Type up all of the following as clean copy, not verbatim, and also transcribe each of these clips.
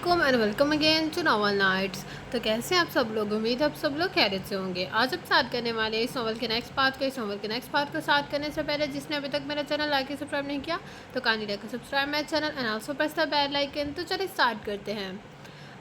वालेकुम and welcome again to Novel Nights. तो कैसे हैं आप सब लोग? उम्मीद है आप सब लोग खैरियत से होंगे। आज हम स्टार्ट करने वाले हैं इस नॉवल के नेक्स्ट पार्ट को स्टार्ट करने से पहले जिसने अभी तक मेरा चैनल लाइक और सब्सक्राइब नहीं किया तो kindly like subscribe my channel and also press the bell icon. तो चलिए स्टार्ट करते हैं।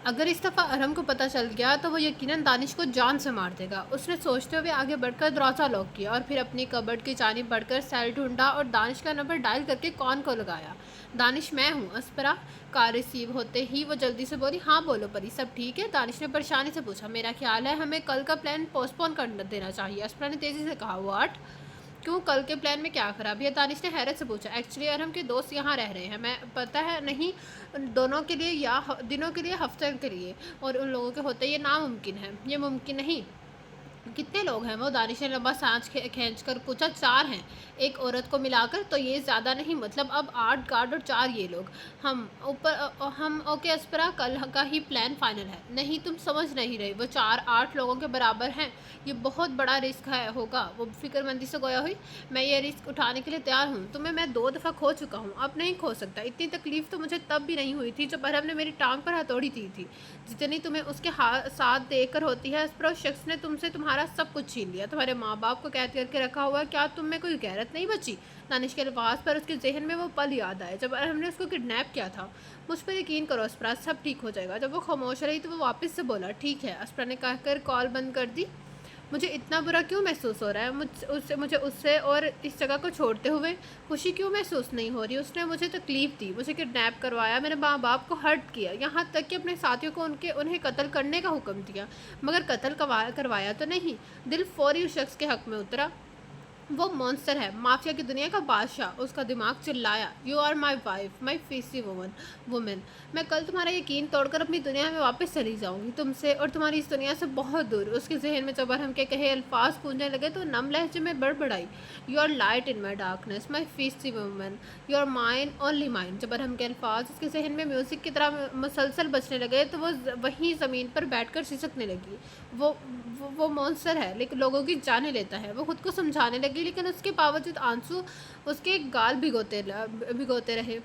अगर इस दफ़ा अरहम को पता चल गया तो वो यकीनन दानिश को जान से मार देगा। उसने सोचते हुए आगे बढ़कर दरवाज़ा लॉक किया और फिर अपनी कबर्ड की जानिब बढ़कर सेल ढूंढा और दानिश का नंबर डायल करके कॉन को लगाया। दानिश, मैं हूँ अस्परा। कॉल रिसीव होते ही वो जल्दी से बोली, हाँ बोलो परी, सब ठीक है? दानिश ने परेशानी से पूछा। मेरा ख्याल है हमें कल का प्लान पोस्टपोन कर देना चाहिए, अस्परा ने तेज़ी से कहा। व्हाट? क्यों, कल के प्लान में क्या खराबी है? दानिश ने हैरत से पूछा। एक्चुअली अरहम के दोस्त यहाँ रह रहे हैं, मैं पता है नहीं, दोनों के लिए या दिनों के लिए, हफ्ते के लिए, और उन लोगों के होते ये नामुमकिन है। ये मुमकिन नहीं। कितने लोग हैं वो? दानिश ने लंबा सांस खींच कर पूछा। 4 हैं, एक औरत को मिलाकर, तो ये ज़्यादा नहीं, मतलब अब 8 गार्ड और 4 ये लोग। हम ओके अस्परा, कल का ही प्लान फाइनल है। नहीं, तुम समझ नहीं रही, वो 4-8 लोगों के बराबर हैं। ये बहुत बड़ा रिस्क है होगा। वो फिक्रमंदी से गोया हुई। मैं ये रिस्क उठाने के लिए तैयार हूँ। तुम्हें मैं 2 दफ़ा खो चुका हूँ, अब नहीं खो सकता। इतनी तकलीफ़ तो मुझे तब भी नहीं हुई थी जब अरहम ने मेरी टांग पर हथौड़ी दी थी, जितनी तुम्हें उसके साथ देकर होती है। अस्परा, उस शख्स ने तुमसे तुम्हारा सब कुछ छीन लिया, तुम्हारे माँ बाप को कैद करके रखा हुआ है। क्या तुम में कोई गैरत नहीं बची? दानिश के अल्फाज पर उसके जहन में वो पल याद आए जब हमने उसको किडनैप किया था। मुझ पर यकीन करो अस्परा, सब ठीक हो जाएगा। जब वो खामोश रही तो वो वापस से बोला, ठीक है। अस्परा ने कहकर कॉल बंद कर दी। मुझे इतना बुरा क्यों महसूस हो रहा है? मुझे उससे और इस जगह को छोड़ते हुए खुशी क्यों महसूस नहीं हो रही? उसने मुझे तकलीफ़ दी, मुझे किडनैप करवाया, मेरे माँ बाप को हर्ट किया, यहाँ तक कि अपने साथियों को उन्हें कत्ल करने का हुक्म दिया, मगर कत्ल करवाया तो नहीं। दिल फौरी उस शख्स के हक़ में उतरा। वो मॉन्स्टर है, माफिया की दुनिया का बादशाह। उसका दिमाग चिल्लाया, you are my wife, my feisty woman. मैं कल तुम्हारा यकीन तोड़कर अपनी दुनिया में वापस चली जाऊंगी, तुमसे और तुम्हारी इस दुनिया से बहुत दूर। उसके जहन में जब हम के कहे अल्फाज गूंजने लगे तो नम लहजे में बड़बड़ाई, you are light in my darkness, my feisty woman, you are mine, only mine. जब हम के अल्फाज उसके जहन में म्यूज़िक की तरह मुसलसल बजने लगे तो वो वहीं ज़मीन पर बैठकर सिसकने लगी। वो मॉन्स्टर है, लेकिन लोगों की जानें लेता है। वो खुद को समझाने लगी, लेकिन उसके बावजूद आंसू उसके गाल भिगोते रहे।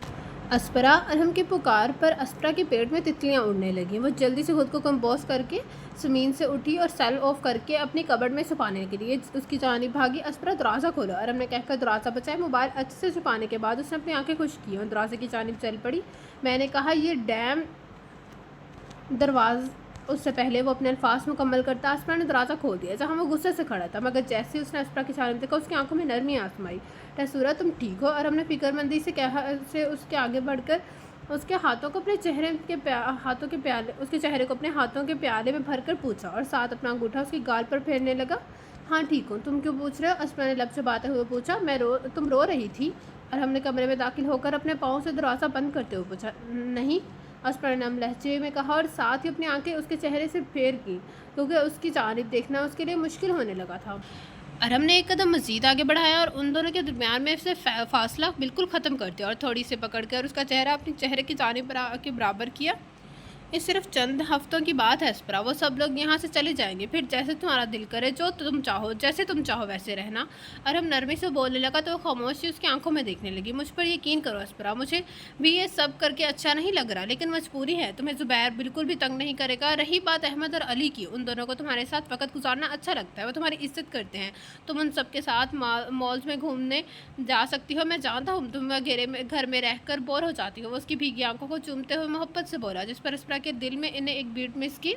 अस्परा, अरहम की पुकार पर अस्परा के पेट में तितलियां उड़ने लगीं। वो जल्दी से खुद को कंपोज करके ज़मीन से उठी और सेल ऑफ करके अपनी कबर्ड में छुपाने के लिए उसकी जानिब भागी। अस्परा, दरवाज़ा खोलो, अरहम ने कहकर दरवाज़ा बचाया। मोबाइल अच्छे से छुपाने के बाद उसने अपनी आंखें खुश की और दरवाजे की जानिब चल पड़ी। मैंने कहा, ये डैम दरवाज़। उससे पहले वो अपने अल्फाज मुकम्मल करता अस्परा ने दरवाज़ा खोल दिया, जहाँ वो गुस्से से खड़ा था, मगर जैसे ही उसने अस्परा की जानिब देखा उसकी आंखों में नरमी आसमाई। टसूरा, तुम ठीक हो? अरहम ने फिक्रमंदी से कहा से उसके आगे बढ़कर उसके हाथों को अपने चेहरे को अपने हाथों के प्याले में भरकर पूछा और साथ अपना अंगूठा उसकी गाल पर फेरने लगा। हाँ ठीक हूँ, तुम क्यों पूछ रहे हो? अस्परा ने लब चबाते हुए पूछा। तुम रो रही थी? अरहम ने कमरे में दाखिल होकर अपने पाँव से दरवाज़ा बंद करते हुए पूछा। नहीं, अस्परा ने नम लहजे में कहा और साथ ही अपनी आंखें उसके चेहरे से फेर की, क्योंकि उसकी जानिब देखना उसके लिए मुश्किल होने लगा था। अरहम ने एक कदम मज़ीद आगे बढ़ाया और उन दोनों के दरमियान में से फासला बिल्कुल ख़त्म कर दिया और थोड़ी सी पकड़कर उसका चेहरा अपने चेहरे की जानिब के बराबर किया। ये सिर्फ चंद हफ्तों की बात है अस्परा, वो सब लोग यहाँ से चले जाएंगे, फिर जैसे तुम्हारा दिल करे, जो तुम चाहो, जैसे तुम चाहो वैसे रहना। अरहम नरमी से बोलने लगा तो वो खामोशी उसकी आंखों में देखने लगी। मुझ पर यकीन करो अस्परा, मुझे भी ये सब करके अच्छा नहीं लग रहा, लेकिन मजबूरी है। तुम्हें ज़ुबैर बिल्कुल भी तंग नहीं करेगा। रही बात अहमद और अली की, उन दोनों को तुम्हारे साथ वक्त गुजारना अच्छा लगता है, वो तुम्हारी इज्जत करते हैं। तुम उन सबके साथ मॉल्स में घूमने जा सकती हो। मैं जानता हूँ तुम घर में रहकर बोर हो जाती हो। वो उसकी भीगी आंखों को चूमते हुए मोहब्बत से बोला, जिस पर अस्परा के दिल में इन्हें एक बीट मिस की।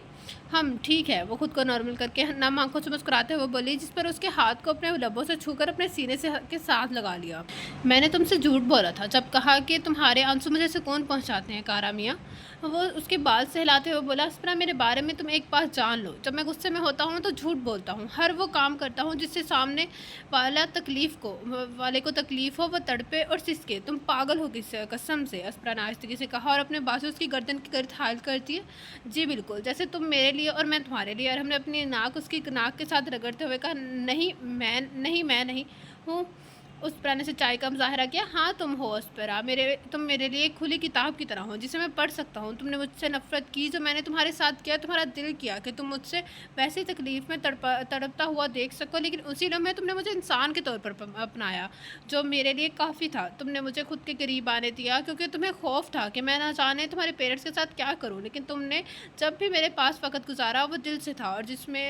हम ठीक है, वो खुद को नॉर्मल करके नम आंखों से मुस्कुराते हुए बोली, जिस पर उसके हाथ को अपने लबों से छूकर अपने सीने से के साथ लगा लिया। मैंने तुमसे झूठ बोला था जब कहा कि तुम्हारे आंसू मुझे सुकून पहुंचाते हैं कारा मियाँ। वो उसके बाल से हिलाते हुए बोला, अस्परा मेरे बारे में तुम एक बात जान लो, जब मैं गुस्से में होता हूँ तो झूठ बोलता हूँ, हर वो काम करता हूँ जिससे सामने वाले को तकलीफ़ हो, वो तड़पे और सिसके। तुम पागल हो कसम से, अस्परा ने आहिस्तगी से कहा और अपने बाजू उसकी गर्दन की गर्द हायल करती है। जी बिल्कुल, जैसे तुम मेरे लिए और मैं तुम्हारे लिए। और हमने अपनी नाक उसकी नाक के साथ रगड़ते हुए कहा, नहीं मैं नहीं हूँ। اسپرا نے سچائی کا مظاہرہ کیا۔ ہاں تم ہو اسپرا، تم میرے لیے ایک کھلی کتاب کی طرح ہو جسے میں پڑھ سکتا ہوں۔ تم نے مجھ سے نفرت کی جو میں نے تمہارے ساتھ کیا، تمہارا دل کیا کہ تم مجھ سے ویسی تکلیف میں تڑپتا ہوا دیکھ سکو، لیکن اسی لمحے تم نے مجھے انسان کے طور پر اپنایا، جو میرے لیے کافی تھا۔ تم نے مجھے خود کے قریب آنے دیا کیونکہ تمہیں خوف تھا کہ میں نہ جانے تمہارے پیرنٹس کے ساتھ کیا کروں، لیکن تم نے جب بھی میرے پاس وقت گزارا وہ دل سے تھا، اور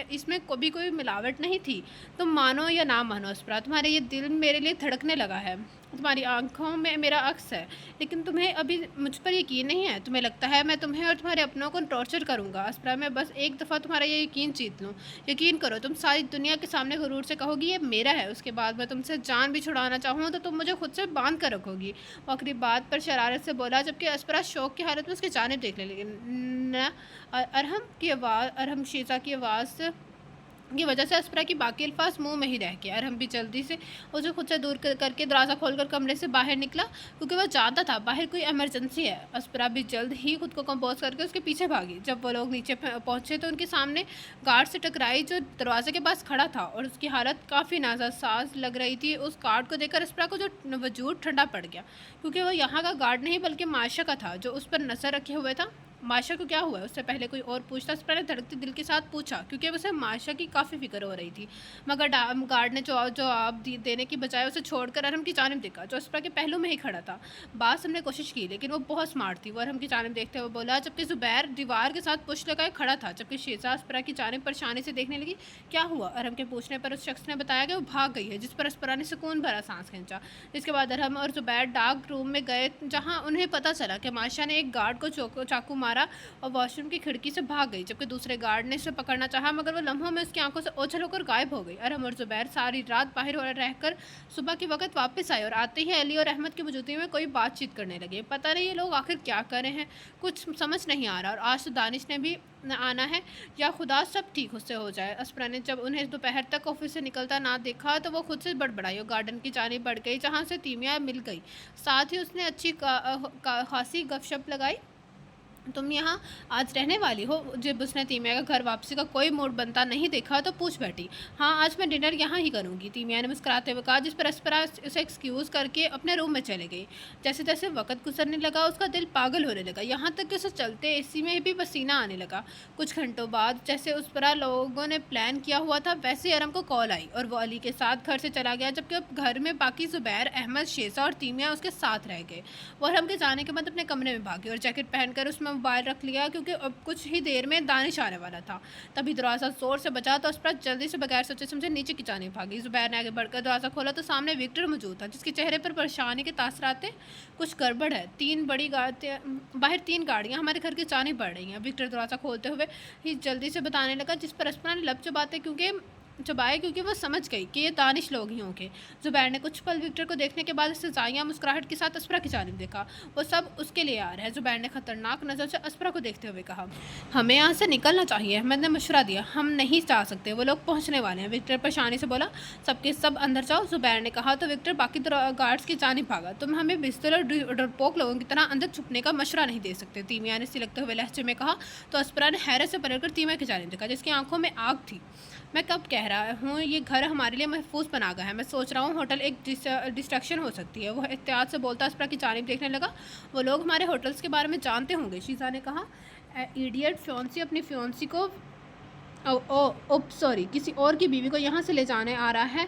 اس میں کبھی کوئی ملاوٹ نہیں تھی۔ تم مانو یا نہ مانو اسپرا، تمہارے یہ دل میرے لیے دھڑکنے لگا ہے، تمہاری آنکھوں میں میرا عکس ہے، لیکن تمہیں ابھی مجھ پر یقین نہیں ہے۔ تمہیں لگتا ہے میں تمہیں اور تمہارے اپنوں کو ٹارچر کروں گا۔ اسپرا، میں بس ایک دفعہ تمہارا یہ یقین جیت لوں۔ یقین کرو، تم ساری دنیا کے سامنے غرور سے کہو گی یہ میرا ہے، اس کے بعد میں تم سے جان بھی چھڑانا چاہوں تو تم مجھے خود سے باندھ کر رکھو گی۔ وہ آخری بات پر شرارت سے بولا، جبکہ اسپرا شوق کی حالت میں اس کی جانب دیکھنے لگی۔ نہ ارحم شیزا کی آواز کی وجہ سے اسپرا کی باقی الفاظ منہ میں ہی رہ گئے۔ ارحم بھی جلدی سے اسے خود سے دور کر کے دروازہ کھول کر کمرے سے باہر نکلا، کیونکہ وہ جانتا تھا باہر کوئی ایمرجنسی ہے۔ اسپرا بھی جلد ہی خود کو کمپوز کر کے اس کے پیچھے بھاگی۔ جب وہ لوگ نیچے پہنچے تو ان کے سامنے گارڈ سے ٹکرائی جو دروازے کے پاس کھڑا تھا، اور اس کی حالت کافی نازاساز لگ رہی تھی۔ اس گارڈ کو دیکھ کر اسپرا کو جو وجود ٹھنڈا پڑ گیا، کیونکہ وہ یہاں کا گارڈ نہیں بلکہ معاشہ کا تھا جو اس پر نظر رکھے ہوئے تھا۔ معاشہ کو کیا ہوا ہے؟ اس سے پہلے کوئی اور پوچھتا، اسپرا نے دھڑکتے دل کے ساتھ پوچھا، کیونکہ اسے معاشہ کی کافی فکر ہو رہی تھی، مگر گارڈ نے جواب دینے کی بجائے اسے چھوڑ کر ارحم کی جانب دیکھا جو اسپرا کے پہلو میں ہی کھڑا تھا۔ بات سب نے کوشش کی لیکن وہ بہت سمارٹ تھی۔ وہ ارحم کی جانب دیکھتے ہوئے بولا، جبکہ زبیر دیوار کے ساتھ پشت لگائے کھڑا تھا، جبکہ شیزا اسپرا کی جانب پریشانی سے دیکھنے لگی۔ کیا ہوا؟ ارحم کے پوچھنے پر اس شخص نے بتایا کہ وہ بھاگ گئی ہے، جس پر اسپرا نے سکون بھرا سانس کھینچا۔ جس کے بعد ارحم اور زبیر ڈارک روم میں گئے، جہاں انہیں پتہ چلا کہ معاشہ نے ایک گارڈ کو چاقو مارا اور واش روم کی کھڑکی سے بھاگ گئی، جبکہ دوسرے گارڈ نے اسے پکڑنا چاہا مگر وہ لمحوں میں اس کی آنکھوں سے اوجھل ہو کر غائب ہو گئی۔ ارحم اور زبیر ساری رات باہر رہ کر صبح کے وقت واپس آئے، اور آتے ہی علی اور احمد کی موجودگی میں کوئی بات چیت کرنے لگے۔ پتہ نہیں یہ لوگ آخر کیا کر رہے ہیں، کچھ سمجھ نہیں آ رہا، اور آج تو دانش نے بھی آنا ہے، یا خدا سب ٹھیک سے ہو جائے۔ اسپرا نے جب انہیں دوپہر تک آفس سے نکلتا نہ دیکھا تو وہ خود سے بڑبڑائی اور گارڈن کی جانب بڑھ گئی، جہاں سے تیمیا مل گئی۔ ساتھ ہی اس نے اچھی خاصی گپ شپ لگائی۔ تم یہاں آج رہنے والی ہو؟ جب اس نے تیمیا کا گھر واپسی کا کوئی موڈ بنتا نہیں دیکھا تو پوچھ بیٹھی۔ ہاں، آج میں ڈنر یہاں ہی کروں گی، تیمیا نے مسکراتے ہوئے کہا، جس پر اسپرا اسے ایکسکیوز کر کے اپنے روم میں چلے گئی۔ جیسے جیسے وقت گزرنے لگا اس کا دل پاگل ہونے لگا، یہاں تک کہ اسے چلتے اے سی میں بھی پسینہ آنے لگا۔ کچھ گھنٹوں بعد جیسے اسپرا لوگوں نے پلان کیا ہوا تھا ویسے ارحم کو کال آئی اور وہ علی کے ساتھ گھر سے چلا گیا، جبکہ گھر میں باقی زبیر، احمد، شیزا اور تیمیا اس کے ساتھ رہ گئے۔ وہ ارحم کے جانے کے بعد اپنے کمرے میں بھاگی اور جیکٹ پہن کر اس میں موبائل رکھ لیا، کیونکہ اب کچھ ہی دیر میں دانش آنے والا تھا۔ تبھی دروازہ زور سے بجا تو اسپرا جلدی سے بغیر سوچے سمجھے نیچے کی جانب بھاگی۔ زبیر نے آگے بڑھ کر دروازہ کھولا تو سامنے وکٹر موجود تھا، جس کے چہرے پر پریشانی کے تاثرات تھے۔ کچھ گڑبڑ ہے، باہر 3 گاڑیاں ہمارے گھر کی جانب بڑھ رہی ہیں، وکٹر دروازہ کھولتے ہوئے ہی جلدی سے بتانے لگا، جس پر اسپرا نے لب چبائے کیونکہ وہ سمجھ گئی کہ یہ دانش لوگ ہی ہوں گے۔ زبیر نے کچھ پل وکٹر کو دیکھنے کے بعد اس سے زائیہ مسکراہٹ کے ساتھ اسپرا کی جانب دیکھا۔ وہ سب اس کے لیے آ رہا ہے، زبیر نے خطرناک نظر سے اسپرا کو دیکھتے ہوئے کہا۔ ہمیں یہاں سے نکلنا چاہیے، احمد نے مشورہ دیا۔ ہم نہیں جا سکتے، وہ لوگ پہنچنے والے ہیں، وکٹر پریشانی سے بولا۔ سب کے سب اندر جاؤ، زبیر نے کہا تو وکٹر باقی گارڈز کی جانب بھاگا۔ تم ہمیں بزدل اور ڈرپوک لوگوں کی طرح اندر چھپنے کا مشورہ نہیں دے سکتے، تیمیا نے سلگتے ہوئے لہجے میں کہا تو اسپرا نے حیرت سے پلٹ کر تیمیا کی جانب دیکھا، جس کی آنکھوں میں آگ تھی۔ میں کب کہہ رہا ہوں یہ گھر ہمارے لیے محفوظ بنا گیا ہے، میں سوچ رہا ہوں ہوٹل ایک ڈسٹریکشن ہو سکتی ہے۔ وہ احتیاط سے بولتا اسپرا کی جانب دیکھنے لگا۔ وہ لوگ ہمارے ہوٹلز کے بارے میں جانتے ہوں گے، شیزا نے کہا۔ ایڈیٹ فیونسی اپنی فیونسی کو سوری کسی اور کی بیوی کو یہاں سے لے جانے آ رہا ہے،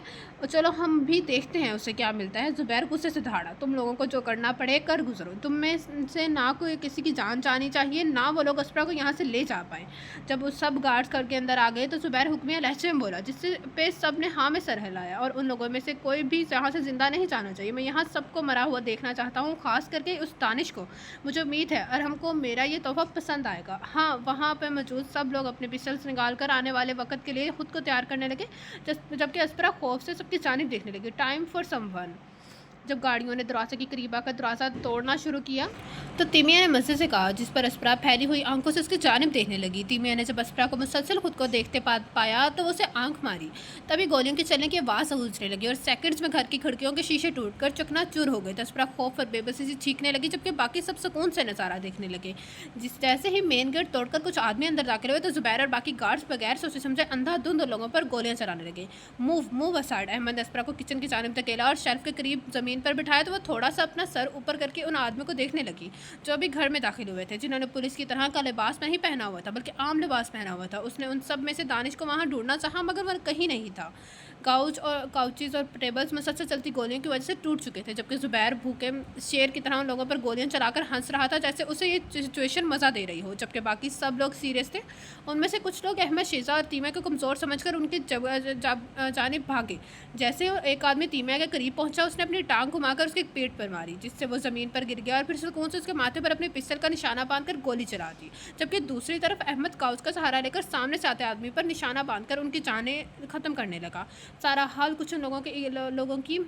چلو ہم بھی دیکھتے ہیں اسے کیا ملتا ہے۔ زبیر غصے سے دھاڑا، تم لوگوں کو جو کرنا پڑے کر گزرو، تم میں سے نہ کوئی کسی کی جان جانی چاہیے، نہ وہ لوگ اسپرا کو یہاں سے لے جا پائیں۔ جب وہ سب گارڈز کر کے اندر آ گئے تو زبیر حکمیہ لہجے میں بولا، جس پہ سب نے ہاں میں سر ہلایا، اور ان لوگوں میں سے کوئی بھی یہاں سے زندہ نہیں جانا چاہیے۔ میں یہاں سب کو مرا ہوا دیکھنا چاہتا ہوں، خاص کر کے اس دانش کو۔ مجھے امید ہے ارحم کو میرا یہ تحفہ پسند آئے گا۔ ہاں، وہاں پہ موجود سب لوگ اپنے پسٹلز نکال کر آنے والے وقت کے لیے خود کو تیار کرنے لگے، جبکہ اسپرا خوف سے سب کی جانب دیکھنے لگی۔ ٹائم فار سم ون، जब गाड़ियों ने दरवाजे के करीब आकर दरवाज़ा तोड़ना शुरू किया तो तीमिया ने मज़े से कहा, जिस पर अस्परा फैली हुई आंखों से उसकी जानिब देखने लगी। तीमिया ने जब अस्परा को मुसलसल खुद को देखते पाया तो उसे आंख मारी। तभी गोलियों के चलने की आवाज़ गूंजने लगी और सेकंड्स में घर की खिड़कियों के शीशे टूटकर चकनाचूर हो गए। तो अस्परा खौफ और बेबसी से चीखने लगी, जबकि बाकी सब सुकून से नज़ारा देखने लगे। जैसे ही मेन गेट तोड़कर कुछ आदमी अंदर दाखिल हुए तो जुबैर और बाकी गार्ड्स बगैर सोचे समझे अंधाधुंध लोगों पर गोलियां चलाने लगे। Move aside. अहमद अस्परा को किचन की जानिब धकेला और शेल्फ के करीब ज़मीन पर बिठाया तो वो थोड़ा सा अपना सर ऊपर करके उन आदमियों को देखने लगी जो अभी घर में दाखिल हुए थे, जिन्होंने पुलिस की तरह का लिबास नहीं पहना हुआ था बल्कि आम लिबास पहना हुआ था। उसने उन सब में से दानिश को वहाँ ढूंढना चाहा मगर वह कहीं नहीं था। काउचेज और टेबल्स मुसलसल चलती गोलियों की वजह से टूट चुके थे, जबकि जुबैर भूखे शेर की तरह उन लोगों पर गोलियां चलाकर हंस रहा था जैसे उसे ये सिचुएशन मज़ा दे रही हो, जबकि बाकी सब लोग सीरियस थे। उनमें से कुछ लोग अहमद, शीज़ा और तीमिया को कमज़ोर समझकर उनकी जानिब भागे। जैसे एक आदमी तीमिया के करीब पहुंचा, उसने अपनी टांग घुमाकर उसके पेट पर मारी, जिससे वो ज़मीन पर गिर गया और फिर सुकून से उसके माथे पर अपने पिस्टल का निशाना बांधकर गोली चला दी। जबकि दूसरी तरफ अहमद काउच का सहारा लेकर सामने से आते आदमी पर निशाना बांधकर उनकी जानें ख़त्म करने लगा। सारा हाल कुछ लोगों की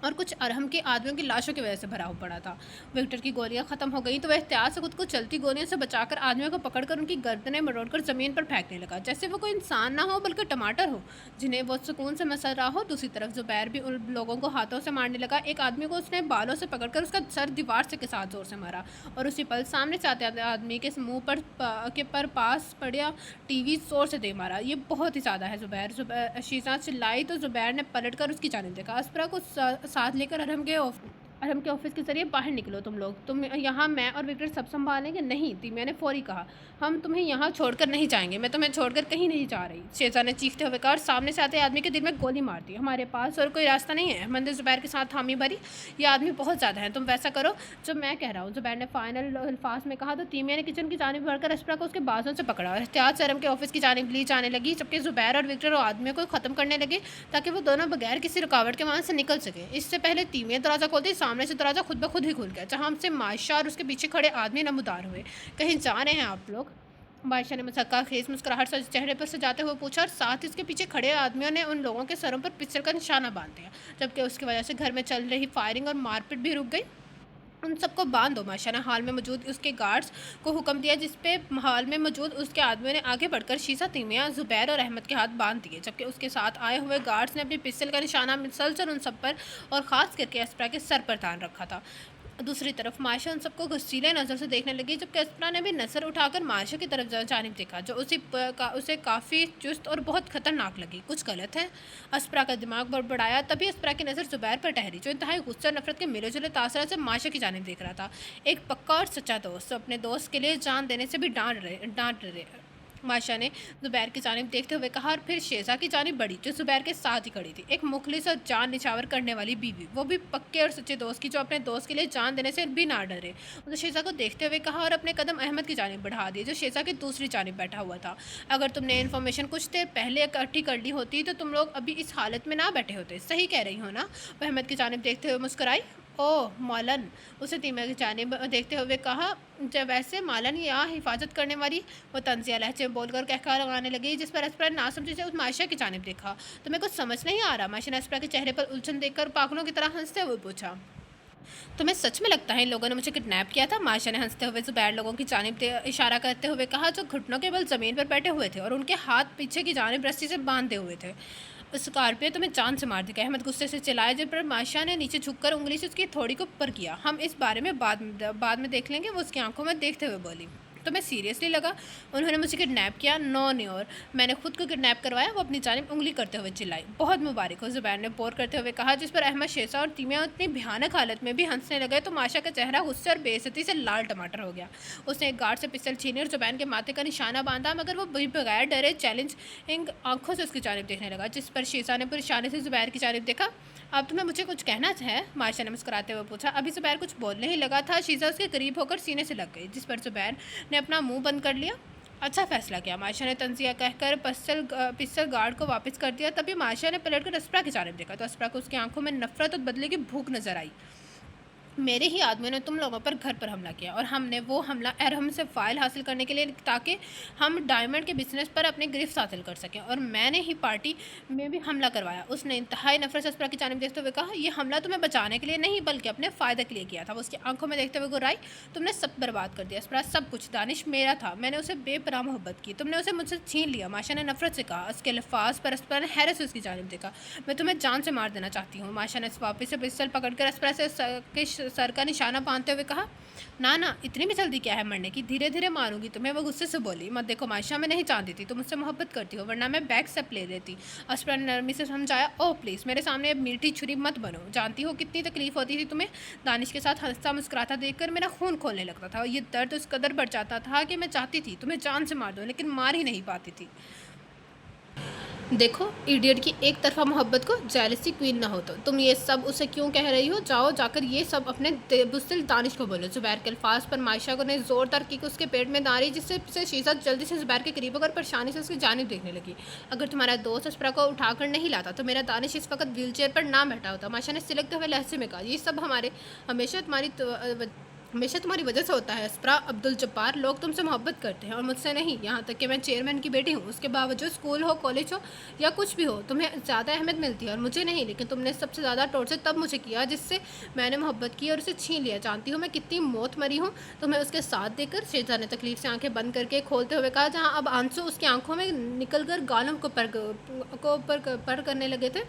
और कुछ अरहम के आदमियों की लाशों की वजह से भरा पड़ा था। विक्टर की गोलियां ख़त्म हो गई तो वह एहतियात से खुद को चलती गोलियों से बचाकर आदमियों को पकड़कर उनकी गर्दनें मरोड़कर ज़मीन पर फेंकने लगा, जैसे वो कोई इंसान ना हो बल्कि टमाटर हो जिन्हें वो सुकून से मसल रहा हो। दूसरी तरफ जुबैर भी उन लोगों को हाथों से मारने लगा। एक आदमी को उसने बालों से पकड़कर उसका सर दीवार से के साथ ज़ोर से मारा और उसी पल सामने से आते आदमी के मुँह पर पास पड़ा टीवी जोर से दे मारा। ये बहुत ही ज़्यादा है। जुबैर शीज़ा चिल्लाई तो जुबैर ने पलट कर उसकी जानिब देखा। अस्परा को साथ लेकर अरहम के ऑफिस के जरिए बाहर निकलो तुम यहाँ मैं और विक्टर सब संभालेंगे। नहीं, तीमिया ने फौरी कहा, हम तुम्हें यहाँ छोड़कर नहीं जाएंगे। मैं तुम्हें छोड़कर कहीं नहीं जा रही। शेजा ने चीखते हुए कहा, सामने से आते आदमी के दिल में गोली मार दी। हमारे पास और कोई रास्ता नहीं है। अहमद ने जुबैर के साथ हामी भरी, ये आदमी बहुत ज़्यादा है, तुम वैसा करो जो मैं कह रहा हूँ। जुबैर ने फाइनल अल्फाज में कहा तो तीमिया ने किचन की जानिब बढ़कर अस्परा को उसके बाजों से पकड़ा और एहतियात से अरहम के ऑफिस की जानिब ली जाने लगी, जबकि जुबैर और विक्टर और आदमियों को ख़त्म करने लगे ताकि वो दोनों बगैर किसी रुकावट के वहाँ से निकल सके। इससे पहले तीमिया दरवाज़ा खोलती, सामने से दरवाज़ा खुद ब खुद ही खुल गया, जहाँ हमसे मायशा और उसके पीछे खड़े आदमी नमदार हुए। कहीं जा रहे हैं आप लोग? बादशाह ने मसक्का खेज मुस्कुराहट से चेहरे पर सजाते हुए पूछा और साथ ही उसके पीछे खड़े आदमियों ने उन लोगों के सरों पर पिस्टल का निशाना बांध दिया, जबकि उसकी वजह से घर में चल रही फायरिंग और मारपीट भी रुक गई। उन सबको बांध दो। बादशाह ने हाल में मौजूद उसके गार्ड्स को हुक्म दिया, जिस पे हाल में मौजूद उसके आदमियों ने आगे बढ़कर शीशा, तीमिया, जुबैर और अहमद के हाथ बांध दिए, जबकि उसके साथ आए हुए गार्ड्स ने अपनी पिस्टल का निशाना मुसलसल उन सब पर और ख़ास करके अस्परा के सर पर तान रखा था। दूसरी तरफ मायशा उन सबको गुस्सीले नज़र से देखने लगी, जबकि अस्परा ने भी नज़र उठाकर मायशा की तरफ जानिब देखा, जो उसे काफ़ी चुस्त और बहुत ख़तरनाक लगी। कुछ गलत है। अस्परा का दिमाग बड़बड़ाया। तभी अस्परा की नज़र जुबैर पर ठहरी, जो इंतहाई गुस्से और नफरत के मिले जुले तासर से मायशा की जानिब देख रहा था। एक पक्का और सच्चा दोस्त जो अपने दोस्त के लिए जान देने से भी डांट रहे। मायशा ने जुबैर की जानिब देखते हुए कहा और फिर शेजा की जानिब बढ़ी, जो जुबैर के साथ ही खड़ी थी। एक मुखलिस और जान निछावर करने वाली बीवी, वो भी पक्के और सच्चे दोस्त की, जो अपने दोस्त के लिए जान देने से भी ना डरे। उसने शेजा को देखते हुए कहा और अपने कदम अहमद की जानिब बढ़ा दिए, जो शेजा की दूसरी जानिब बैठा हुआ था। अगर तुमने इन्फॉर्मेशन कुछ देर पहले इकट्ठी कर ली होती तो तुम लोग अभी इस हालत में ना बैठे होते। सही कह रही हो ना? वह अहमद की जानिब देखते हुए मुस्कुराई। ओह मौलन, उसे तीमिया की जानिब देखते हुए कहा। जब वैसे मालन यहाँ हिफाजत करने वाली, वो तंजिया लहजे में बोलकर कहका लगाने लगी, जिस पर अस्परा ना समझे से उस मायशा की जानिब देखा। तुम्हें कुछ समझ नहीं आ रहा? मायशा ने अस्परा के चेहरे पर उलझन देखकर पागलों की तरह हंसते हुए पूछा। तुम्हें सच में लगता है इन लोगों ने मुझे किडनैप किया था? मायशा ने हंसते हुए जुबैर लोगों की जानिब इशारा करते हुए कहा, जो घुटनों के बल ज़मीन पर बैठे हुए थे और उनके हाथ पीछे की जानिब रस्सी से बांधे हुए थे। स्कॉर्पियो तुम्हें जान से मार देगा। अहमद गुस्से से चिल्लाया, जिस पर मायशा ने नीचे झुककर उंगली से उसकी थोड़ी को ऊपर किया। हम इस बारे में बाद में देख लेंगे, वो उसकी आंखों में देखते हुए बोली। तुम्हें सीरियसली लगा उन्होंने मुझे किडनैप किया? नो न्योर, मैंने खुद को किडनैप करवाया। वो अपनी जानिब उंगली करते हुए चिल्लाई। बहुत मुबारक हो, जुबैर ने बोर करते हुए कहा, जिस पर अहमद, शेषा और तीमिया इतनी भयानक हालत में भी हंसने लगे तो माशा का चेहरा गुस्से और बेइज्जती से लाल टमाटर हो गया। उसने एक गार्ड से पिस्टल छीनी और जुबैर के माथे का निशाना बांधा, मगर वो बगैर डरे चैलेंजिंग आंखों से उसकी जानिब देखने लगा, जिस पर शेषा ने परेशानी से जुबैर की जानिब देखा। अब तुम्हें मुझे कुछ कहना है? मायशा ने मुस्कुराते हुए पूछा। अभी जुबैर कुछ बोलने ही लगा था, शीज़ा उसके करीब होकर सीने से लग गई, जिस पर जुबैर ने अपना मुंह बंद कर लिया। अच्छा फैसला किया, मायशा ने तंजिया कहकर पिस्टल गार्ड को वापस कर दिया। तभी मायशा ने पलटकर अस्परा की जानिब देखा तो अस्परा को उसकी आंखों में नफरत और बदले की भूख नजर आई। میرے ہی آدمیوں نے تم لوگوں پر گھر پر حملہ کیا، اور ہم نے وہ حملہ ارحم سے فائل حاصل کرنے کے لیے تاکہ ہم ڈائمنڈ کے بزنس پر اپنی گرفت حاصل کر سکیں، اور میں نے ہی پارٹی میں بھی حملہ کروایا۔ اس نے انتہائی نفرت سے اسپرا کی جانب دیکھتے ہوئے کہا، یہ حملہ تمہیں بچانے کے لیے نہیں بلکہ اپنے فائدے کے لیے کیا تھا۔ وہ اس کی آنکھوں میں دیکھتے ہوئے گرائی، تم نے سب برباد کر دیا اسپرا، سب کچھ۔ دانش میرا تھا، میں نے اسے بے پناہ محبت کی، تم نے اسے مجھ سے چھین لیا۔ ماشا نے نفرت سے کہا۔ اس کے الفاظ پر اسپرا نے حیرت سے اس کی جانب دیکھا۔ میں تمہیں جان سے مار دینا چاہتی ہوں۔ ماشا نے واپس سے پستل پکڑ کر اسپرا سے سر کا نشانہ باندھتے ہوئے کہا، نہ اتنی بھی جلدی کیا ہے مرنے کی، دھیرے دھیرے ماروں گی تمہیں۔ وہ غصے سے بولی، مت دیکھو ماشا، میں نہیں جانتی تھی تم مجھ سے محبت کرتی ہو، ورنہ میں بیک سٹیپ لے لیتی۔ اسپرا نے نرمی سے سمجھایا، اوہ پلیز میرے سامنے اب میٹھی چھری مت بنو، جانتی ہو کتنی تکلیف ہوتی تھی تمہیں۔ دانش کے ساتھ ہنستا مسکراتا دیکھ کر میرا خون کھولنے لگتا تھا، اور یہ درد اس قدر بڑھ جاتا تھا کہ میں چاہتی تھی تمہیں جان سے مار دوں، لیکن مار ہی نہیں پاتی تھی۔ دیکھو ایڈیٹ کی ایک طرفہ محبت کو جیلسی کوئین نہ ہو تو تم یہ سب اسے کیوں کہہ رہی ہو؟ جاؤ جا کر یہ سب اپنے بزدل دانش کو بولو۔ زبیر کے الفاظ پر مائشہ نے زوردار کی اس کے پیٹ میں داری، جس سے شیزہ جلدی سے زبیر کے قریب ہو کر پریشانی سے اس کی جانب دیکھنے لگی۔ اگر تمہارا دوست اسپرا کو اٹھا کر نہیں لاتا تو میرا دانش اس وقت ویل چیئر پر نہ بیٹھا ہوتا۔ مائشہ نے سلکتے ہوئے لہجے میں کہا، یہ سب ہمیشہ تمہاری وجہ سے ہوتا ہے اسپرا عبدالجبار، لوگ تم سے محبت کرتے ہیں اور مجھ سے نہیں، یہاں تک کہ میں چیئرمین کی بیٹی ہوں، اس کے باوجود اسکول ہو، کالج ہو یا کچھ بھی ہو، تمہیں زیادہ اہمیت ملتی ہے اور مجھے نہیں۔ لیکن تم نے سب سے زیادہ ٹارچر تب مجھے کیا جس سے میں نے محبت کی اور اسے چھین لیا۔ جانتی ہوں میں کتنی موت مری ہوں تمہیں اس کے ساتھ دیکھ کر۔ شیزا نے تکلیف سے آنکھیں بند کر کے کھولتے ہوئے کہا، جہاں اب آنسو اس کی آنکھوں میں نکل کر گالوں کو پر کرنے لگے تھے۔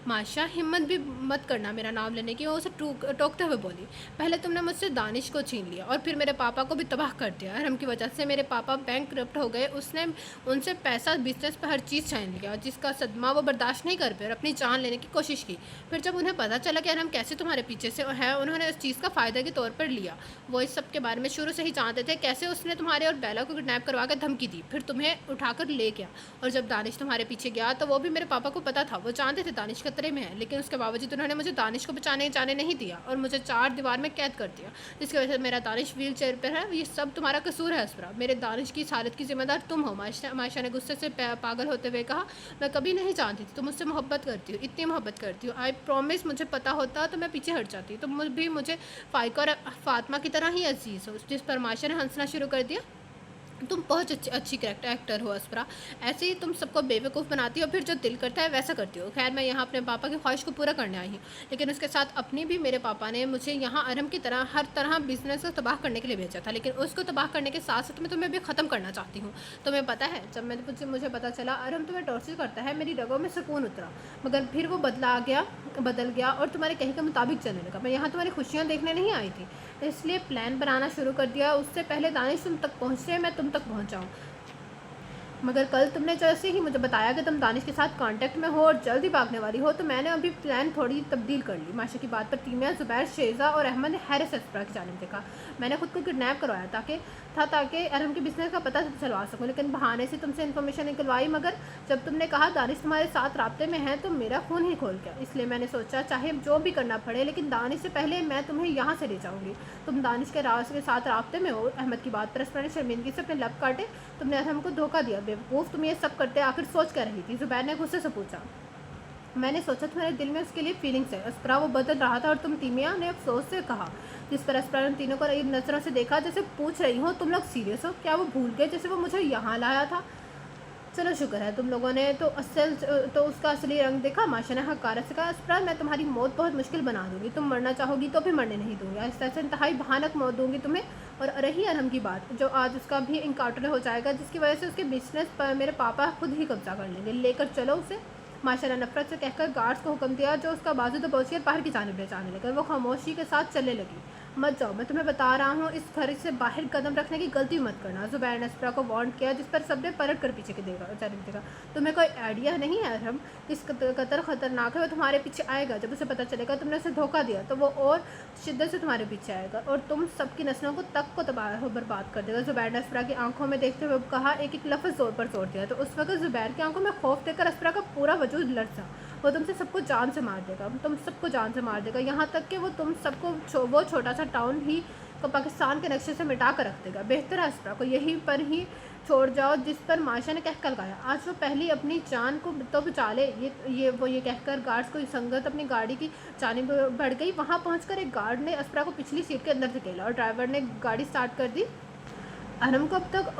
ماشا ہمت بھی مت کرنا میرا نام لینے کی، وہ اسے ٹوکتے ہوئے بولی، پہلے تم نے مجھ سے دانش کو چھین لیا اور پھر میرے پاپا کو بھی تباہ کر دیا۔ ارحم کی وجہ سے میرے پاپا بینک کرپٹ ہو گئے، اس نے ان سے پیسہ، بزنس پہ ہر چیز چھین لیا، جس کا صدمہ وہ برداشت نہیں کر پائے اور اپنی جان لینے کی کوشش کی۔ پھر جب انہیں پتہ چلا کہ ارحم کیسے تمہارے پیچھے سے ہے، انہوں نے اس چیز کا فائدہ کے طور پر لیا۔ وہ اس سب کے بارے میں شروع سے ہی جانتے تھے، کیسے اس نے تمہارے اور بیلا کو کڈنیپ کروا کے دھمکی دی، پھر تمہیں اٹھا کر لے گیا، اور جب دانش تمہارے پیچھے گیا تو وہ بھی میرے پاپا کو پتا تھا، وہ جانتے تھے دانش خطرے میں ہے، لیکن اس کے باوجود انہوں نے مجھے دانش کو بچانے جانے نہیں دیا اور مجھے 4 دیوار میں قید کر دیا، جس کی وجہ سے میرا دانش ویل چیئر پر ہے۔ یہ سب تمہارا قصور ہے اسپرا، میرے دانش کی اس حالت کی ذمہ دار تم ہو۔ مائشہ نے غصے سے پاگل ہوتے ہوئے کہا، میں کبھی نہیں جانتی تھی تم مجھ سے محبت کرتی ہو، اتنی محبت کرتی ہو، آئی پرومس مجھے پتا ہوتا تو میں پیچھے ہٹ جاتی، تم بھی مجھے فائقہ اور فاطمہ کی طرح ہی عزیز ہو۔ جس پر مائشہ نے ہنسنا شروع کر دیا، تم بہت اچھی ایکٹر ہو اسپرا، ایسے ہی تم سب کو بے وقوف بناتی ہو، پھر جو دل کرتا ہے ویسا کرتی ہو۔ خیر میں یہاں اپنے پاپا کی خواہش کو پورا کرنے آئی ہوں، لیکن اس کے ساتھ اپنی بھی۔ میرے پاپا نے مجھے یہاں ارحم کی طرح ہر طرح بزنس کو تباہ کرنے کے لیے بھیجا تھا، لیکن اس کو تباہ کرنے کے ساتھ ساتھ میں تمہیں بھی ختم کرنا چاہتی ہوں۔ تمہیں پتہ ہے جب مجھے پتا چلا ارحم تمہیں ٹارچر کرتا ہے، میری رگوں میں سکون اترا، مگر پھر وہ بدل گیا اور تمہارے کہیں کے مطابق چلنے لگا۔ میں یہاں تمہاری خوشیاں دیکھنے نہیں آئی تھی، اس لیے پلان بنانا شروع کر دیا، اس سے پہلے دانش تم تک پہنچے میں تم تک پہنچ جاؤں۔ مگر کل تم نے جیسے ہی مجھے بتایا کہ تم دانش کے ساتھ کانٹیکٹ میں ہو اور جلد ہی بھاگنے والی ہو، تو میں نے ابھی پلان تھوڑی تبدیل کر لی۔ ماشا کی بات پر تیمیہ، زبیر، شیزا اور احمد نے حیرت سے اسپرا کی جانب دیکھا۔ میں نے خود کو کڈنیپ کروایا تاکہ ارحم کے بزنس کا پتہ چلوا سکوں، لیکن بہانے سے تم سے انفارمیشن نکلوائی، مگر جب تم نے کہا دانش تمہارے ساتھ رابطے میں ہے تو میرا خون ہی کھول گیا، اس لیے میں نے سوچا چاہے جو بھی کرنا پڑے لیکن دانش سے پہلے میں تمہیں یہاں سے لے جاؤں گی۔ تم دانش کے ساتھ رابطے میں ہو؟ احمد کی بات پر اسپرا نے شرمندگی سے اپنے لب کاٹے، تم نے ارحم کو دھوکہ دیا بیوقوف، تم یہ سب کرتے آخر سوچ کر رہی تھی؟ زبیر نے غصے سے پوچھا۔ میں نے سوچا تمہارے دل میں اس کے لیے فیلنگس ہے اسپرا، وہ بدل رہا تھا، اور تم تیمیہ نے افسوس سے کہا، جس پر اسپرا نے تینوں کو نظروں سے دیکھا جیسے پوچھ رہی ہوں تم لوگ سیریس ہو؟ کیا وہ بھول گئے جیسے وہ مجھے یہاں لایا تھا؟ چلو شکر ہے تم لوگوں نے تو اس کا اصلی رنگ دیکھا۔ ماشا نے حقارت سے کہا، اسپرا میں تمہاری موت بہت مشکل بنا دوں گی، تم مرنا چاہو گی تو بھی مرنے نہیں دوں گی، اس طرح سے انتہائی بھیانک موت دوں گی تمہیں۔ اور رہی ارحم کی بات، جو آج اس کا بھی انکاؤنٹر ہو جائے گا، جس کی وجہ سے اس کے بزنس پر میرے پاپا خود ہی قبضہ کر لیں گے، لے کر چلو اسے۔ ماشا نے نفرت سے کہہ کر گارڈز کو حکم دیا، جو اس کا بازو دبوچ کر باہر کی جانب لے جانے لگے۔ وہ خاموشی کے ساتھ چلنے لگی۔ مت جاؤ، میں تمہیں بتا رہا ہوں، اس گھر سے باہر قدم رکھنے کی غلطی مت کرنا، زبیر نے اسپرا کو وارن کیا، جس پر سب نے پلٹ کر پیچھے جانب دیکھا۔ تمہیں کوئی آئیڈیا نہیں ہے ارحم اس قدر خطرناک ہے، وہ تمہارے پیچھے آئے گا، جب اسے پتہ چلے گا تم نے اسے دھوکہ دیا تو وہ اور شدت سے تمہارے پیچھے آئے گا اور تم سب کی نسلوں کو تباہ و برباد کر دے گا۔ زبیر نے اسپرا کی آنکھوں میں دیکھتے ہوئے کہا، ایک ایک لفظ زور پر زور دیا، تو اس وقت زبیر کی آنکھوں میں خوف دیکھ کر اسپرا کا پورا وجود لرزا۔ وہ تم سے سب کو جان سے مار دے گا، تم سب کو جان سے مار دے گا، یہاں تک کہ وہ تم سب کو وہ چھوٹا سا ٹاؤن ہی کو پاکستان کے نقشے سے مٹا کر رکھ دے گا، بہتر ہے اسپرا کو یہیں پر ہی چھوڑ جاؤ، جس پر ماشا نے کہہ کر گایا۔ آج وہ پہلی اپنی جان کو تو بچا لے، یہ کہہ کر گارڈز کو سنگت اپنی گاڑی کی جانب بڑھ گئی۔ وہاں پہنچ کر ایک گارڈ نے اسپرا کو پچھلی سیٹ کے اندر دھکیلا اور ڈرائیور نے گاڑی سٹارٹ کر دی۔ ارہم کو اب تک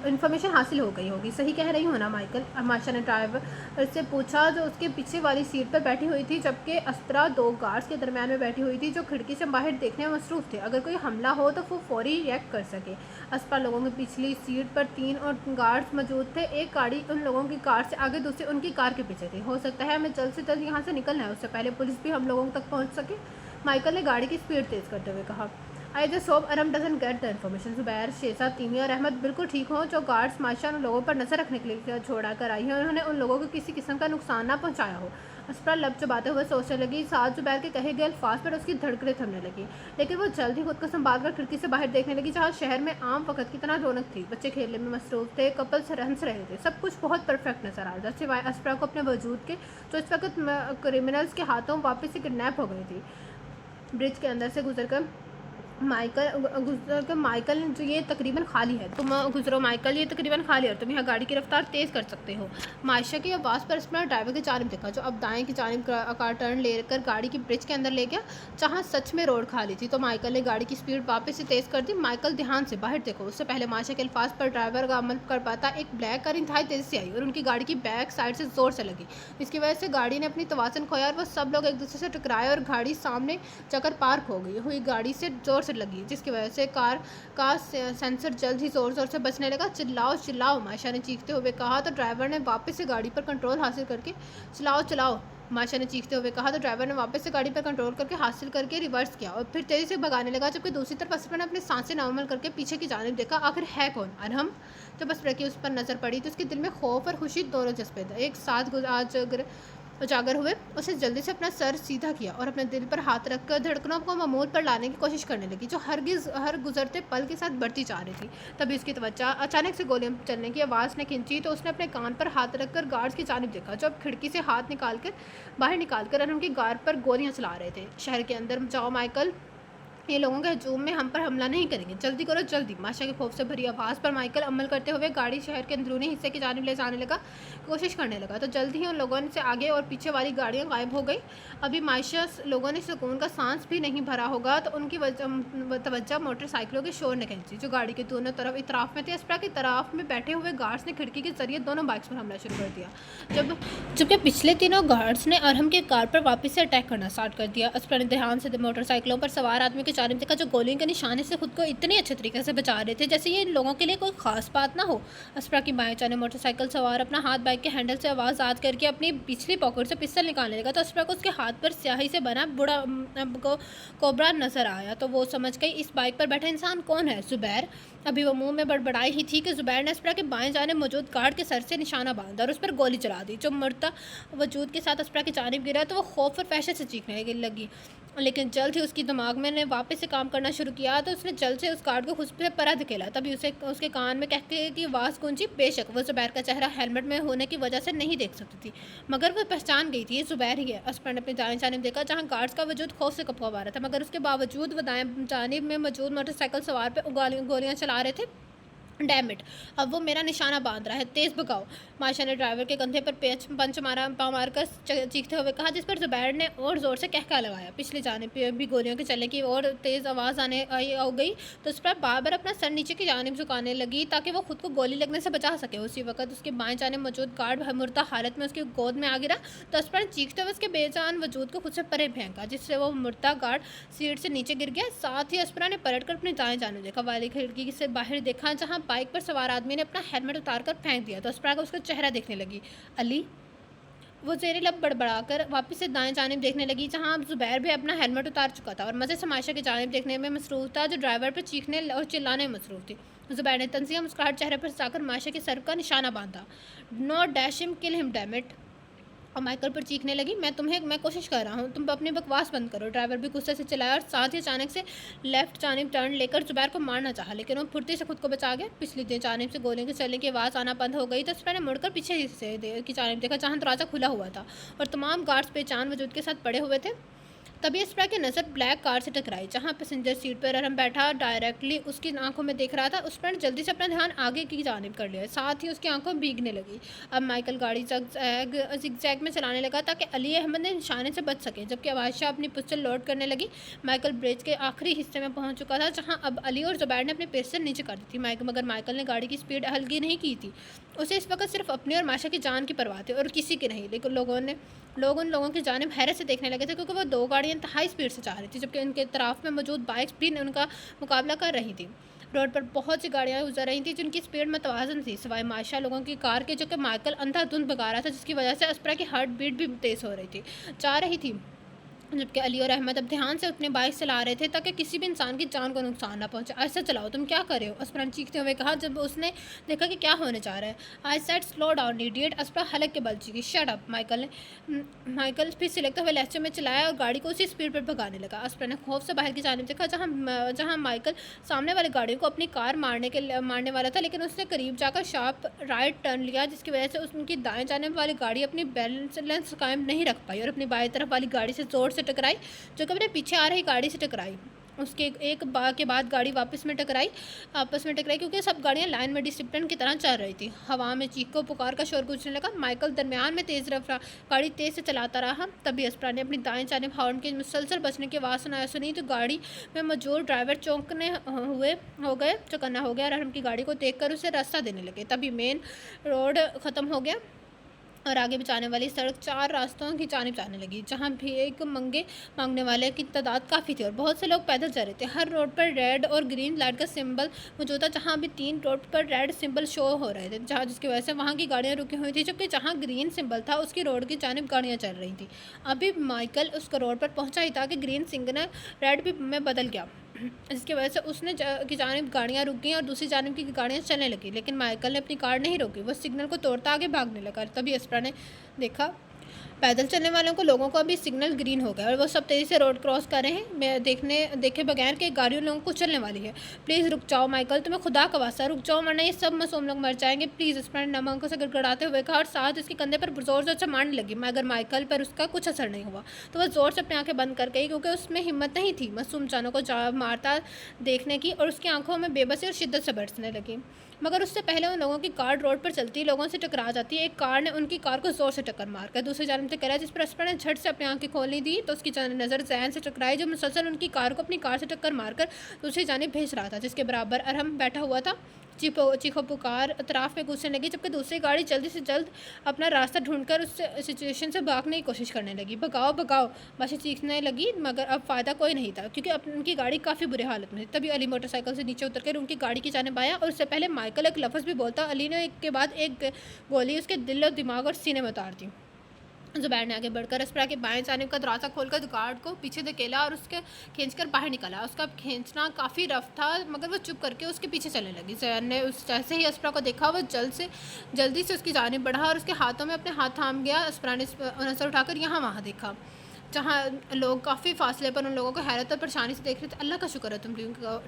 انفارمیشن حاصل ہو گئی ہوگی، صحیح کہہ رہی ہوں نا مائیکل؟ ماشا نے ڈرائیور سے پوچھا جو اس کے پیچھے والی سیٹ پر بیٹھی ہوئی تھی، جبکہ اسپرا دو گارڈز کے درمیان میں بیٹھی ہوئی تھی جو کھڑکی سے باہر دیکھنے میں مصروف تھے، اگر کوئی حملہ ہو تو وہ فوری ریئیکٹ کر سکے۔ اسپرا لوگوں کی پچھلی سیٹ پر 3 اور گارڈز موجود تھے، ایک گاڑی ان لوگوں کی کار سے آگے، دوسری ان کی کار کے پیچھے تھی۔ ہو سکتا ہے ہمیں جلد سے جلد یہاں سے نکلنا ہے، اس سے پہلے پولیس بھی ہم لوگوں تک پہنچ سکے، مائیکل نے گاڑی کی سپیڈ تیز کرتے ہوئے کہا۔ I just hope Aram doesn't get the information۔ زبیر، شیزا، تیمی اور احمد بالکل ٹھیک ہوں، جو گارڈز ماشا ان لوگوں پر نظر رکھنے کے لیے چھوڑا کر آئی ہیں، انہوں نے ان لوگوں کو کسی قسم کا نقصان نہ پہنچایا ہو۔ اسپرا لب چباتے ہوئے سوچنے لگی، ساتھ زبیر کے کہے گئے الفاظ پر اس کی دھڑکنیں تھمنے لگی، لیکن وہ جلد ہی خود کو سنبھال کر کھڑکی سے باہر دیکھنے لگی، جہاں شہر میں عام وقت کی طرح رونق تھی، بچے کھیلنے میں مصروف تھے، کپلز ہنس رہے تھے، سب کچھ بہت پرفیکٹ نظر آ رہا تھا، سوائے اسپرا کو اپنے وجود کے، جو اس وقت کرمنلز کے ہاتھوں واپس سے کڈنیپ ہو گئی تھی۔ برج کے اندر سے گزر کر مائیکل جو یہ تقریباً خالی ہے، تم گزرو مائیکل، یہ تقریباً خالی ہے اور تم یہاں گاڑی کی رفتار تیز کر سکتے ہو۔ مائشا کی آواز پر اسپرا ڈرائیور کی جانب دیکھا، جو اب دائیں کی جانب کا ٹرن لے کر گاڑی کی برج کے اندر لے گیا، جہاں سچ میں روڈ خالی تھی، تو مائیکل نے گاڑی کی سپیڈ واپس سے تیز کر دی۔ مائیکل دھیان سے باہر دیکھو، اس سے پہلے مائشا کے الفاظ پر ڈرائیور کا عمل کر پاتا ایک بلیک کار انتہائی تیزی سے آئی اور ان کی گاڑی کی بیک سائڈ سے زور سے لگی، جس کی وجہ سے گاڑی نے اپنی توازن کھویا اور وہ سب لوگ ایک دوسرے سے ٹکرائے اور گاڑی سامنے جا کر پارک ہو گئی ہوئی گاڑی سے زور سے لگی، جس کی وجہ سے کار کا سینسر جلد ہی زور سے بجنے لگا۔ چلاؤ چلاؤ، ماشا نے چیختے ہوئے کہا، تو ڈرائیور نے واپس سے گاڑی پر کنٹرول حاصل کر کے چلاؤ چلاؤ ماشا نے چیختے ہوئے کہا، تو ڈرائیور نے واپس سے گاڑی پر کنٹرول حاصل کر کے ریورس کیا اور پھر تیزی سے بھگانے لگا، جبکہ دوسری طرف اسپرا نے اپنی سانسیں نارمل کر کے پیچھے کی جانب دیکھا۔ آخر ہے کون؟ ارہم؟ جب اسپرا کی اس پر نظر پڑی تو اس کے دل میں خوف اور خوشی دونوں جذبے ایک ساتھ اجاگر ہوئے۔ اسے جلدی سے اپنا سر سیدھا کیا اور اپنے دل پر ہاتھ رکھ کر دھڑکنوں کو معمول پر لانے کی کوشش کرنے لگی، جو ہر گزرتے پل کے ساتھ بڑھتی جا رہی تھی۔ تبھی اس کی توجہ اچانک سے گولیاں چلنے کی آواز نے کھینچی، تو اس نے اپنے کان پر ہاتھ رکھ کر گارڈز کی جانب دیکھا، جو اب کھڑکی سے ہاتھ باہر نکال کر ارہم کی گار پر گولیاں چلا رہے تھے۔ شہر کے اندر جاؤ مائیکل، یہ لوگوں کے ہجوم میں ہم پر حملہ نہیں کریں گے، جلدی کرو جلدی۔ ماشا کے خوف سے بھری آواز پر مائیکل عمل کرتے ہوئے گاڑی شہر کے اندرونی حصے کی جانب لے جانے لگا، کوشش کرنے لگا، تو جلد ہی ان لوگوں سے آگے اور پیچھے والی گاڑیاں غائب ہو گئی۔ ابھی مائشا لوگوں نے سکون کا سانس بھی نہیں بھرا ہوگا تو ان کی توجہ موٹر سائیکلوں کے شور نے کھینچی، جو گاڑی کے دونوں طرف اطراف میں تھے۔ اسپرا کی طرف میں بیٹھے ہوئے گارڈز نے کھڑکی کے ذریعے دونوں بائکس پر حملہ شروع کر دیا، جبکہ پچھلے تینوں گارڈز نے ارہم کے کار پر واپس سے اٹیک کرنا سٹارٹ کر دیا۔ اسپرا نے دھیان سے موٹر سائیکلوں پر سوار آدمی کی جانب دیکھا، جو گولیوں کے نشانے سے خود کو اتنے اچھے طریقے سے بچا رہے تھے جیسے یہ ان لوگوں کے لیے کوئی خاص بات نہ ہو۔ اسپرا کی بائیں جانب موٹر سائیکل سوار اپنا ہاتھ بائک کے ہینڈل سے آزاد کر کے اپنی پچھلی پاکٹ سے پستل نکالنے لگا، تو اسپرا کو اس کے ہاتھ پر سیاہی سے بنا بڑا کوبرا نظر آیا، تو وہ سمجھ گئی اس بائک پر بیٹھا انسان کون ہے؟ زبیر۔ ابھی وہ منہ میں بڑبڑائی ہی تھی کہ زبیر نے اسپرا کے بائیں جانب موجود گارڈ کے سر سے نشانہ باندھا اور اس پر گولی چلا دی، جو مرتا وجود کے ساتھ اسپرا کی جانب گرا، تو وہ خوف اور وحشت سے چیخنے لگی، لیکن جلد ہی اس کی دماغ میں نے واپس سے کام کرنا شروع کیا، تو اس نے جلد سے اس گارڈ کو خود سے پرا دھکیلا۔ تبھی اس کے کان میں کہتے کی آواز گونجی۔ بے شک وہ زبیر کا چہرہ ہیلمٹ میں ہونے کی وجہ سے نہیں دیکھ سکتی تھی، مگر وہ پہچان گئی تھی، یہ زبیر ہی ہے۔ اسپرا نے اپنی دائیں جانب دیکھا، جہاں گارڈز کا وجود خوف سے کپکپا رہا تھا، مگر اس کے باوجود وہ دائیں جانب میں موجود موٹر سائیکل سوار پہ گولیاں چلا رہے تھے۔ ڈیم اٹ، اب وہ میرا نشانہ باندھ رہا ہے، تیز بھگاؤ، ماشا نے ڈرائیور کے کندھے پر پنچ مار کر چیختے ہوئے کہا، جس پر زبیر نے اور زور سے کہکا لگایا۔ پچھلی جانب پہ بھی گولیوں کے چلنے کی اور تیز آواز آ گئی، تو اس پر بار بار اپنا سر نیچے کی جانب جھکانے لگی تاکہ وہ خود کو گولی لگنے سے بچا سکے۔ اسی وقت اس کے بائیں جانب موجود گارڈ مردہ حالت میں اس کی گود میں آ گرا، تو اس پر چیختے ہوئے اس کے بے جان وجود کو خود سے پرے پھینکا، جس سے وہ مردہ گارڈ سیٹ سے نیچے گر گیا۔ ساتھ ہی اسپرا نے پلٹ کر اپنی دائیں جانب دیکھا، والی کھڑکی سے باہر دیکھا، جہاں بائک پر سوار آدمی نے اپنا ہیلمٹ اتار کر پھینک دیا، تو اسپرا کو اس کا چہرہ دیکھنے لگی۔ علی؟ وہ زیر لب بڑبڑا کر واپس سے دائیں جانب دیکھنے لگی، جہاں اب زبیر بھی اپنا ہیلمٹ اتار چکا تھا اور مزے سے مائشا کی جانب دیکھنے میں مصروف تھا، جو ڈرائیور پر چیخنے اور چلانے میں مصروف تھی۔ زبیر نے تنزیہ مسکراہٹ چہرے پر جا کر مائشا کے سر کا نشانہ باندھا۔ نو ڈیش ہم، کل ہم، ڈیم اٹ، اور مائیکل پر چیخنے لگی، میں کوشش کر رہا ہوں، تم اپنی بکواس بند کرو۔ ڈرائیور بھی غصے سے چلایا اور ساتھ ہی اچانک سے لیفٹ جانب ٹرن لے کر زبیر کو مارنا چاہا، لیکن وہ پھرتی سے خود کو بچا گیا۔ پچھلی جانب سے گولیوں کے چلنے کی آواز آنا بند ہو گئی، تو اسپرا نے مڑ کر پیچھے حصے کی جانب دیکھا، جہاں دروازہ کھلا ہوا تھا اور تمام گارڈز بے جان وجود کے ساتھ پڑے ہوئے تھے۔ तभी अस्परा की नज़र ब्लैक कार से टकराई जहां पैसेंजर सीट पर अरहम बैठा डायरेक्टली उसकी आंखों में देख रहा था। अस्परा ने जल्दी से अपना ध्यान आगे की जानिब कर लिया, साथ ही उसकी आंखों भीगने लगी। अब माइकल गाड़ी जिगजैग में चलाने लगा ताकि अली अहमद ने निशाने से बच सके, जबकि आयशा अपनी पिस्टल लोड करने लगी। माइकल ब्रिज के आखिरी हिस्से में पहुंच चुका था जहाँ अब अली और जुबैर ने अपनी पिस्टल नीचे कर दी थी। मगर माइकल ने गाड़ी की स्पीड हल्की नहीं की थी। उसे इस वक्त सिर्फ अपनी और माशा की जान की परवाह थी और किसी की नहीं। लेकिन लोग उन लोगों की जानिब हैरत से देखने लगे थे क्योंकि वो दो गाड़ियाँ इंतहाई स्पीड से जा रही थी, जबकि उनके तरफ में मौजूद बाइक्स भी उनका मुकाबला कर रही थी। रोड पर बहुत सी गाड़ियाँ गुजर रही थी जिनकी स्पीड मतवाजन थी, सिवाय माशा लोगों की कार के, जो कि माइकल अंधाधुंध भगा रहा था, जिसकी वजह से अस्परा की हार्ट बीट भी तेज़ हो रही थी जा रही थी। जबकि अली और अहमद अब ध्यान से अपने बाइक चला रहे थे ताकि किसी भी इंसान की जान को नुकसान ना पहुंचे। ऐसा चलाओ, तुम क्या कर रहे हो? अस्परा ने चीखते हुए कहा जब उसने देखा कि क्या होने जा रहा है। I said slow down idiot, अस्परा हलक के बल चीखी। शट अप, माइकल फिर सिलकते हुए लहजे में चलाया और गाड़ी को उसी स्पीड पर भगाने लगा। अस्परा ने खौफ से बाहर की जानिब देखा जहाँ माइकल सामने वाली गाड़ियों को अपनी कार मारने वाला था, लेकिन उसने करीब जाकर शार्प राइट टर्न लिया, जिसकी वजह से उनकी दाएं जाने वाली गाड़ी अपनी बैलेंस कायम नहीं रख पाई और अपनी बाएं तरफ वाली गाड़ी से जोर से टकराई, जो कि अपने पीछे आ रही गाड़ी से टकराई। उसके एक बार के बाद गाड़ी आपस में टकराई क्योंकि सब गाड़ियां लाइन में डिसिप्लिन की तरह चल रही थी। हवा में चीखों पुकार का शोर गूंजने लगा। माइकल दरमियान में तेज़ रफ्तार गाड़ी तेज़ से चलाता रहा। तभी अस्परा ने अपनी दाएं जानिब हॉर्न के मुसलसल बजने की आवाज़ सुनी तो गाड़ी में मौजूद ड्राइवर चौकन्ना हो गया और अरहम की गाड़ी को देखकर उसे रास्ता देने लगे। तभी मेन रोड ख़त्म हो गया और आगे बचाने वाली सड़क 4 रास्तों की जानिब जाने लगी, जहां भीख मांगने वाले की तादाद काफ़ी थी और बहुत से लोग पैदल जा रहे थे। हर रोड पर रेड और ग्रीन लाइट का सिंबल मौजूद था, जहां अभी 3 रोड पर रेड सिंबल शो हो रहे थे, जिसकी वजह से वहां की गाड़ियां रुकी हुई थी, जबकि जहां ग्रीन सिंबल था उसकी रोड की जानिब गाड़ियां चल रही थी। अभी माइकल उस रोड पर पहुंचा ही था कि ग्रीन सिग्नल रेड में बदल गया, जिसकी वजह से उसने की जानिब गाड़ियाँ रुक गईं और दूसरी जानिब की गाड़ियाँ चलने लगी, लेकिन माइकल ने अपनी कार नहीं रोकी। वो सिग्नल को तोड़ता आगे भागने लगा। तभी अस्परा ने देखा पैदल चलने वालों को लोगों को अभी सिग्नल ग्रीन हो गया और वो सब तेज़ी से रोड क्रॉस कर रहे हैं मैं देखे बगैर कि गाड़ियों लोगों को चलने वाली है। प्लीज़ रुक जाओ माइकल, तुम्हें खुदा का वास्ता रुक जाओ, वरना ये सब मासूम लोग मर जाएंगे। प्लीज़, अस्परा ने नम आंखों से गड़गड़ाते हुए कहा और साथ उसके कंधे पर जोर जोर से मारने लगी, मगर माइकल पर उसका कुछ असर नहीं हुआ। तो वह ज़ोर से अपनी आंखें बंद कर गई क्योंकि उसमें हिम्मत नहीं थी मासूम जानों को मारता देखने की, और उसकी आंखों में बेबसी और शिद्दत से बरसने लगी। मगर उससे पहले उन लोगों की कार रोड पर चलती लोगों से टकरा जाती है। एक कार ने उनकी कार को जोर से टक्कर मारकर दूसरी जानिब से करा, जिस पर अस्परा ने झट से अपनी आंखें खोलने दी तो उसकी नज़र जैन से टकराई, जो मुसलसल उनकी कार को अपनी कार से टक्कर मारकर दूसरी जानिब भेज रहा था, जिसके बराबर अरहम बैठा हुआ था। चीखो पुकार अतराफ में गूंजने लगी, जबकि दूसरी गाड़ी जल्दी से जल्द अपना रास्ता ढूंढकर उस सिचुएशन से भागने की कोशिश करने लगी। भगाओ भगाओ, बाशा चीखने लगी, मगर अब फ़ायदा कोई नहीं था क्योंकि उनकी गाड़ी काफ़ी बुरी हालत में थी। तभी अली मोटरसाइकिल से नीचे उतरकर उनकी गाड़ी की जानिब आया और उससे पहले माइकल एक लफ्ज़ भी बोलता, अली ने एक के बाद एक गोली उसके दिल और दिमाग और सीने में उतार दी। जुबैर ने आगे बढ़कर अस्परा के बाएं जानिब का दरवाज़ा खोलकर गार्ड को पीछे धकेला और उसके खींचकर बाहर निकाला। उसका खींचना काफ़ी रफ था, मगर वो चुप करके उसके पीछे चलने लगी। जैन ने जैसे ही अस्परा को देखा वो जल्दी से उसकी जानिब बढ़ा और उसके हाथों में अपने हाथ थाम गया। अस्परा ने नज़र उठाकर यहाँ वहाँ देखा जहाँ लोग काफ़ी फासले पर उन लोगों को हैरत और परेशानी से देख रहे थे। अल्लाह का शुक्र है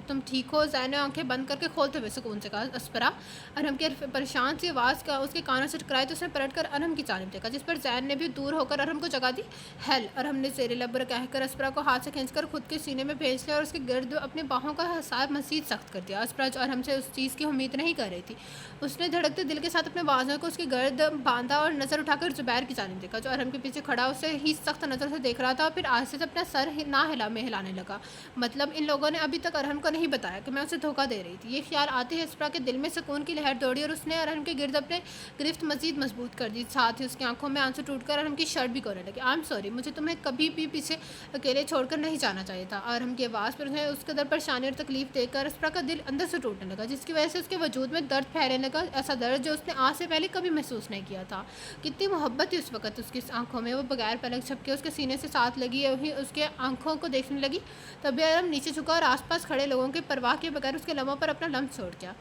तुम ठीक हो। जैन ने आंखें बंद करके खोलते हुए सुकून से कहा। अस्परा, अरहम की परेशान सी आवाज़ का उसके कानों से टकराई तो उसने पलट कर अरहम की जानिब देखा, जिस पर जैन ने भी दूर होकर अरहम को जगा दी। हेल, अरहम ने ज़ेरे लब्र कहकर अस्परा को हाथ से खींचकर खुद के सीने में भेज लिया और उसके गिर्द अपनी बाहों का हसार मज़ीद सख्त कर दिया। अस्परा जो अरहम से उस चीज़ की उम्मीद नहीं कर रही थी, उसने धड़कते दिल के साथ अपने बाजों को उसके गर्द बांधा और नज़र उठाकर जुबैर की जानिब देखा, जो अरहम के पीछे खड़ा उसे ही सख्त नज़र से देख रहा था। फिर आज से अपना सर ना हिलाने लगा। मतलब इन लोगों ने अभी तक अरहम को नहीं बताया कि मैं उसे धोखा दे रही थी। ये ख्याल आते ही अस्परा के दिल में सुकून की लहर दौड़ी और उसने अरहम के गिर्द अपने गिरफ्त मजीद मजबूत कर दी। साथ ही उसकी आंखों में आंसू टूटकर अरहम की शर्ट भी कोने लगी। आई एम सॉरी, मुझे तुम्हें कभी भी पीछे अकेले छोड़कर नहीं जाना चाहिए था। अरहम की आवाज़ पर उन्हें उसके दर परेशानी और तकलीफ देखकर अस्परा का दिल अंदर से टूटने लगा, जिसकी वजह से उसके वजूद में दर्द फैलने लगा, ऐसा दर्द जो उसने आज से पहले कभी महसूस नहीं किया था। कितनी मोहब्बत थी उस वक्त उसकी आंखों में। वो बगैर पलक झपके उसके सीने से साथ लगी वहीं उसके आंखों को देखने लगी। तभी अरहम नीचे झुका और आसपास खड़े लोगों की परवाह के बगैर उसके लम्हों पर अपना लम्ब छोड़ गया।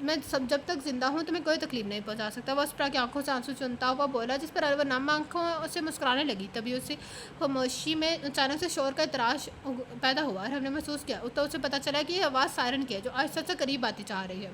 मैं जब तक जिंदा हूँ तुम्हें कोई तकलीफ नहीं पहुँचा सकता, वो अस्परा की आंखों से आंसू चुनता हुआ बोला, जिस पर वह नम आंखों से मुस्कुराने लगी। तभी उसे खामोशी में अचानक से शोर का इतराश पैदा हुआ और हमने महसूस किया तो उसे पता चला कि यह आवाज़ सायरन की है, जो आहिस्ता से करीब आती जा रही है।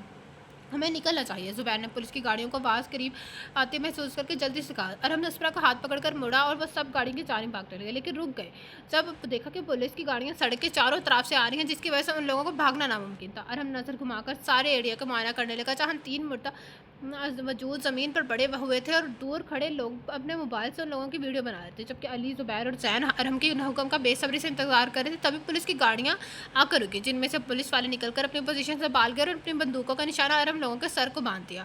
ہمیں نکلنا چاہیے۔ زبیر نے پولیس کی گاڑیوں کو آواز قریب آتے محسوس کر کے جلدی سے کہا۔ ارہم نے اسپرا کا ہاتھ پکڑ کر مڑا اور وہ سب گاڑی کی جانب بھاگنے لگے، لیکن رک گئے جب دیکھا کہ پولیس کی گاڑیاں سڑک کے چاروں طرف سے آ رہی ہیں، جس کی وجہ سے ان لوگوں کو بھاگنا ناممکن تھا۔ ارہم نظر گھما کر سارے ایریا کا معائنہ کرنے لگا، جہاں 3 مردہ وجود زمین پر پڑے ہوئے تھے اور دور کھڑے لوگ اپنے موبائل سے ان لوگوں کی ویڈیو بنا رہے تھے، جبکہ علی، زبیر اور زین ارہم کے حکم کا بے صبری سے انتظار کر رہے تھے۔ تبھی پولیس کی گاڑیاں آ کر رکی، جن میں سے پولیس والے نکل کر اپنی پوزیشن سے بال گئے اور اپنی بندوقوں کا نشانہ ارہم لوگوں کے سر کو باندھ دیا۔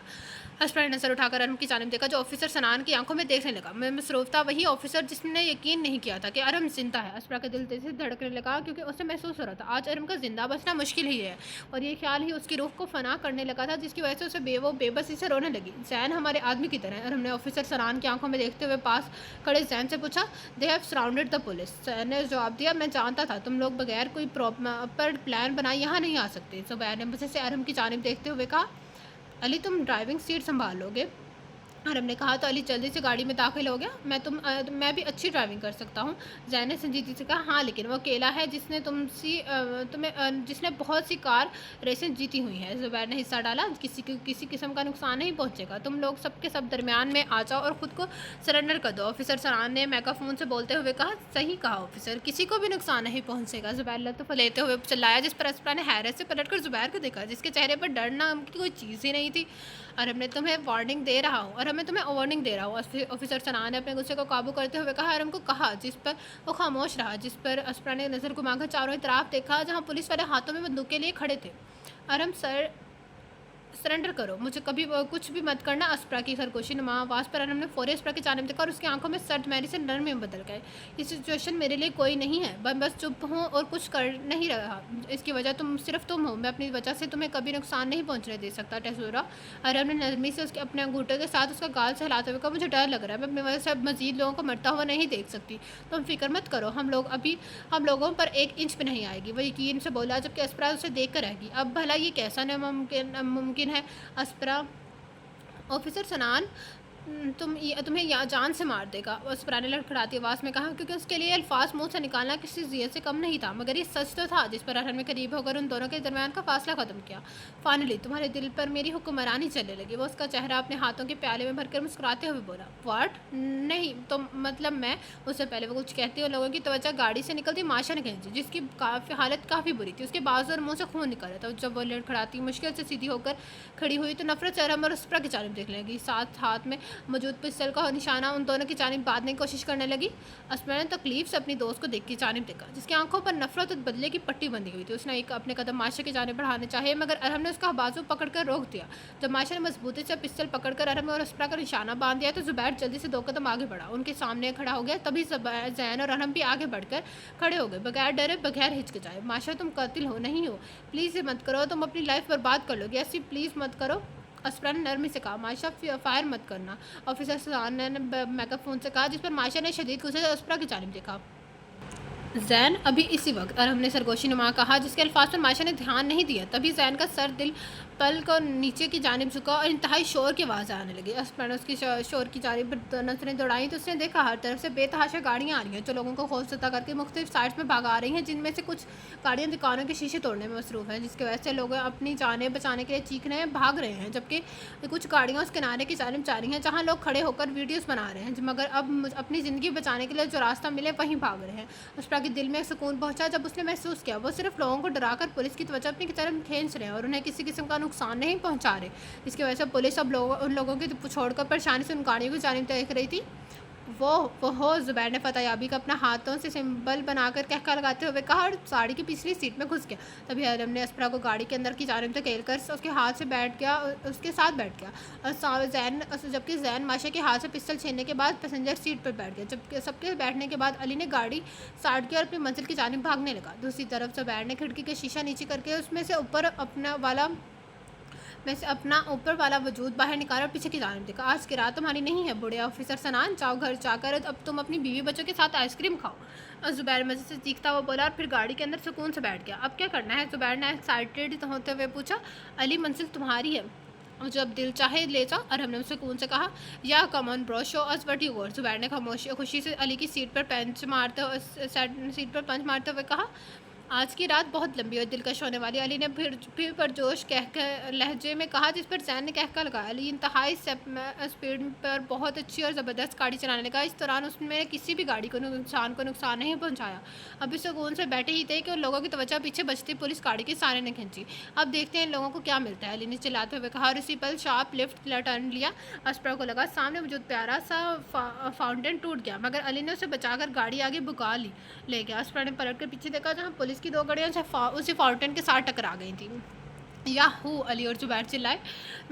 اسپرا نے نظر اٹھا کر ارہم کی جانب دیکھا، جو آفیسر سنان کی آنکھوں میں دیکھنے لگا۔ میں مصروف تھا، وہی آفیسر جس نے یقین نہیں کیا تھا کہ ارہم زندہ ہے۔ اسپرا کا دل تیزی سے دھڑکنے لگا، کیونکہ اسے محسوس ہو رہا تھا آج ارہم کا زندہ بچنا مشکل ہی ہے، اور یہ خیال ہی اس کی روح کو فنا کرنے لگا تھا، جس کی وجہ سے اسے وہ بے بسی سے رونے لگی۔ زین ہمارے آدمی کی طرح ہے، ارہم نے آفیسر سنان کی آنکھوں میں دیکھتے ہوئے پاس کھڑے زین سے پوچھا۔ They have surrounded the police, Zain نے جواب دیا۔ میں جانتا تھا تم لوگ بغیر کوئی پراپر پلان بنائے یہاں نہیں آ سکتے۔ زبیر نے مجھے سے ارہم کی جانب دیکھتے ہوئے کہا۔ علی، تم ڈرائیونگ سیٹ سنبھال لو گے؟ ارہم نے کہا تو علی جلدی سے گاڑی میں داخل ہو گیا۔ میں بھی اچھی ڈرائیونگ کر سکتا ہوں، زین نے سنجیدگی سے کہا۔ ہاں، لیکن وہ اکیلا ہے جس نے بہت سی کار ریسیں جیتی ہوئی ہیں۔ زبیر نے حصہ ڈالا۔ کسی قسم کا نقصان نہیں پہنچے گا، تم لوگ سب کے سب درمیان میں آ جاؤ اور خود کو سرنڈر کر دو، آفیسر سنان نے میگا فون سے بولتے ہوئے کہا۔ صحیح کہا آفیسر، کسی کو بھی نقصان نہیں پہنچے گا، زبیر لطف لیتے ہوئے چلایا، جس پر اسپرا نے حیرت سے پلٹ کر زبیر کو دیکھا، جس کے چہرے پر ڈر نام کی کوئی چیز ہی نہیں تھی۔ ارہم نے تمہیں وارننگ دے رہا ہوں، آفیسر سنان نے اپنے غصے کو قابو کرتے ہوئے کہا۔ ارہم کو کہا، جس پر وہ خاموش رہا، جس پر اسپرا نے نظر گھما کر چاروں طرف دیکھا، جہاں پولیس والے ہاتھوں میں بندوقیں لیے کھڑے تھے۔ ارہم، سرنڈر کرو، مجھے کبھی کچھ بھی مت کرنا۔ اسپرا کی سرگوشی نما آواز پر ارہم نے فوری اسپرا کی جانب دیکھا اور اس کی آنکھوں میں سرد میری سے نرمی میں بدل گئے۔ یہ سچویشن میرے لیے کوئی نہیں ہے، میں بس چپ ہوں اور کچھ کر نہیں رہا، اس کی وجہ صرف تم ہو، میں اپنی وجہ سے تمہیں کبھی نقصان نہیں پہنچنے دے سکتا ٹیسورا۔ ارہم نے نرمی سے اپنے انگوٹھے کے ساتھ اس کا گال سہلاتے ہوئے کہا۔ مجھے ڈر لگ رہا ہے، میں اپنی وجہ سے اب مزید لوگوں کو مرتا ہوا نہیں دیکھ سکتی، تم فکر مت کرو، ہم لوگوں پر 1 انچ بھی نہیں آئے گی، وہ یقین سے بولا، جبکہ اسپرا اسے دیکھ کر رہ گئی۔ اب بھلا یہ کیسا ممکن ہے اسپرا؟ آفیسر سنان تمہیں جان سے مار دے گا، اسپرا نے لڑکھڑاتی آواز میں کہا، کیونکہ اس کے لیے الفاظ منہ سے نکالنا کسی ذیت سے کم نہیں تھا، مگر یہ سچ تو تھا، جس پر ارہم نے قریب ہو کر ان دونوں کے درمیان کا فاصلہ ختم کیا۔ فائنلی تمہارے دل پر میری حکمرانی چلنے لگی، وہ اس کا چہرہ اپنے ہاتھوں کے پیالے میں بھر کر مسکراتے ہوئے بولا۔ واٹ؟ نہیں تو مطلب میں اس سے پہلے وہ کچھ کہتی ان لوگوں کی توجہ گاڑی سے نکلتی ماشا نے کھینچی، جس کی حالت کافی بری تھی، اس کے بازو اور منہ سے خون نکل رہا تھا۔ جب وہ لڑکھڑاتی مشکل سے سیدھی ہو کر کھڑی ہوئی تو نفرت سے ارہم اور اسپرا کی جانب دیکھنے لگی، ساتھ ہاتھ میں موجود پستل کا نشانہ ان دونوں کی جانب باندھنے کی کوشش کرنے لگی۔ اسپرا نے تکلیف سے اپنی دوست کو دیکھ کی جانب دیکھا، جس کی آنکھوں پر نفرت اور بدلے کی پٹی بندھی ہوئی تھی۔ اس نے اپنے قدم ماشا کی جانب بڑھانے چاہے، مگر ارہم نے اس کا بازو پکڑ کر روک دیا۔ جب ماشا نے مضبوطی سے پستل پکڑ کر ارہم اور اسپرا کا نشانہ باندھ دیا تو زبیر جلدی سے 2 قدم آگے بڑھا، ان کے سامنے کھڑا ہو گیا۔ تبھی زین اور ارہم بھی آگے بڑھ کر کھڑے ہو گئے، بغیر ڈرے، بغیر ہچکچائے۔ ماشا، تم قاتل ہو نہیں ہو، پلیز یہ مت کرو، تم اپنی لائف برباد کر لو گے، ایسی پلیز مت کرو، اسپرا نے نرمی سے کہا۔ ماشا، فائر مت کرنا، آفیسر سنان نے میگا فون سے کہا، جس پر ماشا نے شدید غصے سے اسپرا کی جانب دیکھا۔ زین، ابھی اسی وقت، ارہم نے سرگوشی نما کہا، جس کے الفاظ پر ماشا نے دھیان نہیں دیا۔ تبھی زین کا سر دل پل کو نیچے کی جانب جھکا اور انتہائی شور کی آوازیں آنے لگی۔ اسپرا نے اس کی شور کی جانب نظریں دوڑائیں تو اس نے دیکھا ہر طرف سے بے تحاشا گاڑیاں آ رہی ہیں، جو لوگوں کو خوفزدہ کر کے مختلف سائڈز میں بھگا رہی ہیں، جن میں سے کچھ گاڑیاں دکانوں کے شیشے توڑنے میں مصروف ہیں، جس کی وجہ سے لوگ اپنی جانیں بچانے کے لیے چیخ رہے ہیں، بھاگ رہے ہیں، جبکہ کچھ گاڑیاں اس کنارے کی جانب جا رہی ہیں جہاں لوگ کھڑے ہو کر ویڈیوز بنا رہے ہیں، مگر اب اپنی زندگی بچانے کے لیے جو راستہ ملے وہیں بھاگ رہے ہیں۔ اسپرا کے دل میں سکون پہنچا جب اس نے محسوس کیا وہ صرف لوگوں کو ڈرا کر پولیس کی توجہ اپنی طرف کھینچ رہے ہیں اور انہیں کسی قسم کا نقصان نہیں پہنچا رہے، جس کی وجہ سے پولیس اب ان لوگوں کو چھوڑ کر پریشانی سے ان گاڑیوں کی جانب دیکھ رہی تھی۔ وہ زبیر نے فتح یابی کا اپنا ہاتھوں سے سمبل بنا کر کہکا لگاتے ہوئے کہا اور ساڑی کی پچھلی سیٹ میں گھس گیا۔ تبھی ارہم نے اسپرا کو گاڑی کے اندر کی جانب دھکیل کر اس کے ساتھ بیٹھ گیا، جبکہ زین ماشا کے ہاتھ سے پستل چھیننے کے بعد پیسنجر سیٹ پر بیٹھ گیا۔ جب سب کے بیٹھنے کے بعد علی نے گاڑی سٹارٹ کی اور اپنی منزل کی جانب بھاگنے لگا۔ دوسری طرف زبیر نے کھڑکی کا شیشہ نیچے کر کے اس میں سے اپنا اوپر والا وجود باہر نکالا اور پیچھے کی جانب دیکھا۔ آج کی رات تمہاری نہیں ہے بوڑھے آفیسر سنان، جاؤ گھر جا کر اب تم اپنی بیوی بچوں کے ساتھ آئس کریم کھاؤ، اور زبیر مزے سے چیختا ہوا بولا اور پھر گاڑی کے اندر سکون سے بیٹھ گیا۔ اب کیا کرنا ہے؟ زبیر نے ایکسائٹیڈ ہوتے ہوئے پوچھا۔ علی، منزل تمہاری ہے، جب دل چاہے لے جاؤ، ارہم نے سکون سے کہا۔ یا کم آن برو، شو اس وٹ یو گوٹ، زبیر نے خوشی سے علی کی سیٹ پر پنچ مارتے ہوئے کہا۔ آج کی رات بہت لمبی اور دلکش ہونے والی، علی نے پھر پرجوش لہجے میں کہا، جس پر زین نے کہہ لگایا۔ علی انتہائی اسپیڈ پر بہت اچھی اور زبردست گاڑی چلانے لگا۔ اس دوران اس نے کسی بھی گاڑی کو نقصان نہیں پہنچایا۔ ابھی سکون سے بیٹھے ہی تھے کہ ان لوگوں کی توجہ پیچھے بچتی پولیس گاڑی کے سارے نے کھینچی۔ اب دیکھتے ہیں ان لوگوں کو کیا ملتا ہے، علی نے چلاتے ہوئے کہا، اور اسی پل شارپ لیفٹ ٹرن لیا۔ اسپرا کو لگا سامنے موجود پیارا سا فاؤنٹین ٹوٹ گیا، مگر علی نے اسے بچا کر گاڑی آگے بھگا لے گیا۔ اسپرا نے پلٹ کر پیچھے دیکھا، جہاں پولیس کی 2 گاڑیاں اسی فاؤنٹین کے ساتھ ٹکرا گئی تھیں۔ یاہو! علی اور زبیر چلائے۔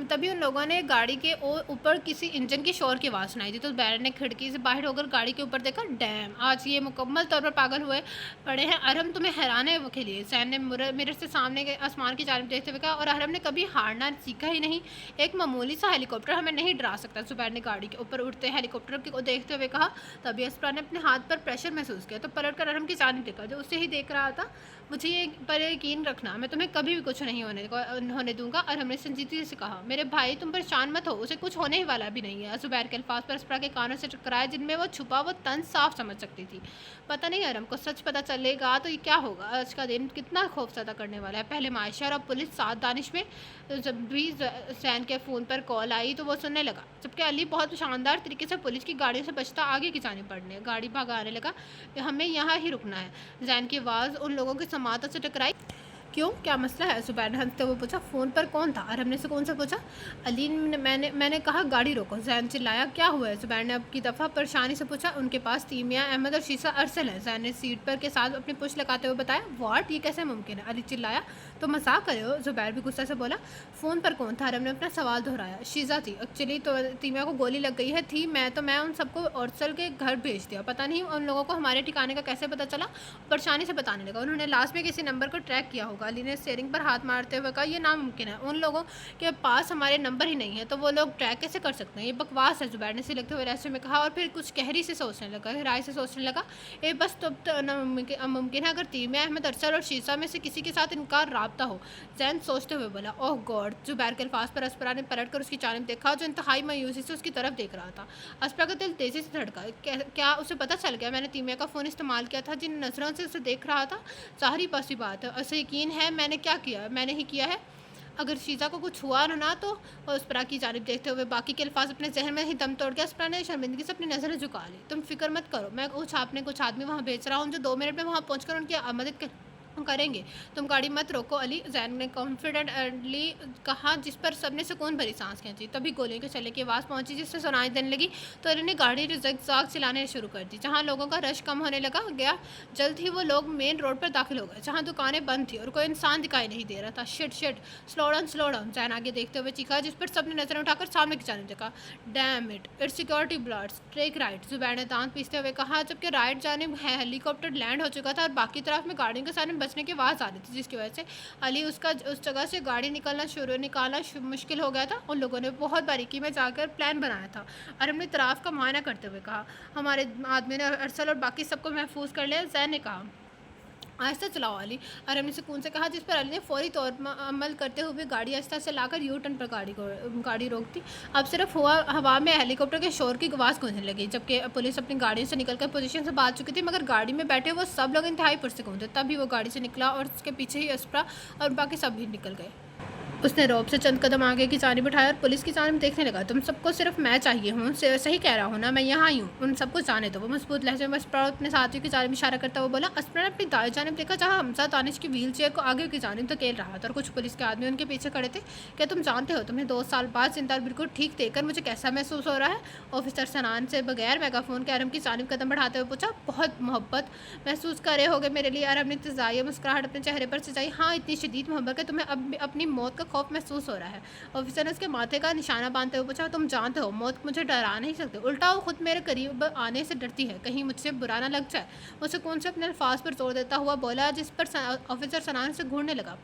تبھی ان لوگوں نے گاڑی کے اوپر کسی انجن کی شور کی آواز سنائی تھی، تو زبیر نے کھڑکی سے باہر ہو کر گاڑی کے اوپر دیکھا۔ ڈیم! آج یہ مکمل طور پر پاگل ہوئے پڑے ہیں۔ ارہم تمہیں حیرانے کے لیے، زین نے مرر سے سامنے کے آسمان کی جانب دیکھتے ہوئے کہا، اور ارہم نے کبھی ہارنا سیکھا ہی نہیں۔ ایک معمولی سا ہیلی کاپٹر ہمیں نہیں ڈرا سکتا، زبیر نے گاڑی کے اوپر اڑتے ہیلی کاپٹر کو دیکھتے ہوئے کہا۔ تبھی اسپرا نے اپنے ہاتھ پر پریشر محسوس کیا، تو پلٹ کر ارہم کی جانب دیکھا، جو اسے ہی دیکھ رہا تھا۔ مجھے پر یقین رکھنا، میں تمہیں کبھی بھی کچھ نہیں ہونے دوں گا، ارہم نے سنجیدگی سے کہا۔ میرے بھائی، تم پریشان مت ہو، اسے کچھ ہونے ہی والا بھی نہیں ہے۔ زبیر کے الفاظ پر اسپرا کے کانوں سے ٹکرائے، جن میں وہ چھپا وہ طنز صاف سمجھ سکتی تھی۔ پتہ نہیں ارہم کو سچ پتہ چلے گا تو یہ کیا ہوگا۔ آج کا دن کتنا خوفزدہ کرنے والا ہے۔ پہلے معائشہ اور اب پولیس ساتھ۔ دانش میں جب بھی زین کے فون پر کال آئی تو وہ سننے لگا، جبکہ علی بہت شاندار طریقے سے پولیس کی گاڑیوں سے بچتا آگے کی جانب بڑھنے گاڑی بھگانے لگا۔ ہمیں یہاں ہی رکنا ہے۔ زین کی آواز ان لوگوں کی سماعتوں سے ٹکرائی۔ کیوں، کیا مسئلہ ہے؟ زبیر نے ہنستے ہوئے پوچھا۔ فون پر کون تھا؟ ارہم نے سکون سے پوچھا۔ علی نے میں نے کہا گاڑی روکو، زین چلایا۔ کیا ہوا ہے؟ زبیر نے اب کی دفعہ پریشانی سے پوچھا۔ ان کے پاس تیمیہ، احمد اور شیزہ ارسل ہے، زین نے سیٹ پر کے ساتھ اپنی پشت لگاتے ہوئے بتایا۔ واٹ! یہ کیسے ممکن ہے؟ علی چلایا۔ تو مذاق کرے ہو؟ زبیر بھی غصہ سے بولا۔ فون پر کون تھا؟ ارہم نے اپنا سوال دہرایا۔ شیزہ تھی۔ ایکچولی تو تیمیہ کو گولی لگ گئی تھی، میں ان سب کو ارسل کے گھر بھیج دیا۔ پتہ نہیں ان لوگوں کو ہمارے ٹھکانے کا کیسے پتہ چلا، پریشانی سے بتانے لگا۔ انہوں نے لاسٹ میں کسی نمبر کو ٹریک کیا ہوگا۔ علی نے اسٹیئرنگ پر ہاتھ مارتے ہوئے کہا، یہ ناممکن ہے، ان لوگوں کے پاس ہمارے نمبر ہی نہیں ہے، تو وہ لوگ ٹریک کیسے کر سکتے ہیں؟ یہ بکواس ہے، زبیر نے سلگتے ہوئے لہجے میں کہا، اور پھر کچھ گہرائی سے سوچنے لگا۔ بس تو ممکن ہے اگر تیمیہ، احمد، ارسل اور شیزہ میں سے کسی کے ساتھ ان کا رابطہ ہو، زین سوچتے ہوئے بولا۔ اوہ گاڈ! زبیر کے الفاظ پر اسپرا نے پلٹ کر اس کی جانب دیکھا، جو انتہائی مایوسی سے اس کی طرف دیکھ رہا تھا۔ اسپرا کا دل تیزی سے دھڑکا۔ کیا اسے پتہ چل گیا میں نے تیمیہ کا فون استعمال کیا تھا؟ جن نظروں سے اسے دیکھ رہا تھا، ظاہری سی بات ہے اسے یقین ہے میں نے ہی کیا ہے۔ اگر شیزہ کو کچھ ہوا نہ تو، اسپرا کی جانب دیکھتے ہوئے باقی کے الفاظ اپنے ذہن میں ہی دم توڑ گیا۔ اسپرا نے شرمندگی سے اپنی نظریں جھکا لی۔ تم فکر مت کرو، میں کچھ آدمی وہاں بھیج رہا ہوں جو 2 منٹ میں وہاں پہنچ کر ان کی مدد کریں گے۔ تم گاڑی مت روکو علی، زین نے کانفیڈنٹلی کہا، جس پر سب نے سکون بھری سانس کھینچی۔ تبھی گولیوں کے چلنے کی آواز پہنچی، جس سے سنائی دینے لگی، تو علی نے گاڑی زگزاگ چلانے شروع کر دی۔ جہاں لوگوں کا رش کم ہونے لگا گیا، جلد ہی وہ لوگ مین روڈ پر داخل ہو گئے، جہاں دکانیں بند تھیں اور کوئی انسان دکھائی نہیں دے رہا تھا۔ شٹ! Slow down! زین آگے دیکھتے ہوئے چیخا، جس پر سب نے نظریں اٹھا کر سامنے کی جانب دیکھا۔ Damn it's security bollards, take right! Zubair نے دانت پیستے ہوئے کہا، جبکہ رائٹ جانب ہیلی کاپٹر لینڈ ہو چکا تھا اور باقی طرف میں گاڑیوں کے سامنے بچنے کی آواز آ رہی تھی، جس کی وجہ سے علی اس جگہ سے گاڑی نکالنا مشکل ہو گیا تھا۔ ان لوگوں نے بہت باریکی میں جا کر پلان بنایا تھا، ارہم نے طرف کا معائنہ کرتے ہوئے کہا۔ ہمارے آدمی نے ارسل اور باقی سب کو محفوظ کر لیا، زین نے کہا۔ آہستہ چلاؤ علی، ارہم نے سکون سے کہا، جس پر علی نے فوری طور پر عمل کرتے ہوئے گاڑی آہستہ سے لا کر یو ٹرن پر گاڑی روک دی۔ اب صرف ہوا میں ہیلی کاپٹر کے شور کی آواز گونجنے لگی، جبکہ پولیس اپنی گاڑیوں سے نکل کر پوزیشن سے بھاگ چکی تھی، مگر گاڑی میں بیٹھے وہ سب لوگ انتہائی پرسکون تھے۔ تبھی وہ گاڑی سے نکلا اور اس کے پیچھے ہی اسپرا اور باقی سب بھی نکل گئے۔ اس نے رعب سے چند قدم آگے کی جانب اٹھایا اور پولیس کی جانب دیکھنے لگا۔ تم سب کو صرف میں چاہیے ہوں، صحیح کہہ رہا ہوں نا؟ میں یہاں ہی ہوں، ان سب کو جانے دو۔ وہ مضبوط لہجے میں اسپرا اپنے ساتھیوں کی جانب اشارہ کرتا ہوا بولا۔ اسپرا نے اپنی دائیں جانب دیکھا، جہاں حمزہ دانش کی ویل چیئر کو آگے کی جانب دھکیل رہا تھا اور کچھ پولیس کے آدمی ان کے پیچھے کھڑے تھے۔ کیا تم جانتے ہو تمہیں 2 سال بعد زندہ بالکل ٹھیک دیکھ کر مجھے کیسا محسوس ہو رہا ہے؟ آفیسر سنان سے بغیر میگا فون کے ارہم کی جانب قدم بڑھاتے ہوئے پوچھا۔ بہت محبت محسوس کر رہے ہوگے میرے لیے، ارہم نے ابتدائی مسکراہٹ اپنے چہرے پر سجائی۔ ہاں، اتنی شدید محبت کہ تمہیں اب اپنی موت کا خوف محسوس ہو رہا ہے، آفیسر نے اس کے ماتھے کا نشانہ باندھتے ہوئے پوچھا۔ تم جانتے ہو موت مجھے ڈرا نہیں سکتے، الٹا وہ خود میرے قریب آنے سے ڈرتی ہے، کہیں مجھ سے برا نہ لگ جائے۔ وہ سکون سے اپنے الفاظ پر زور دیتا ہوا بولا، جس پر آفیسر سنان سے گھورنے لگا۔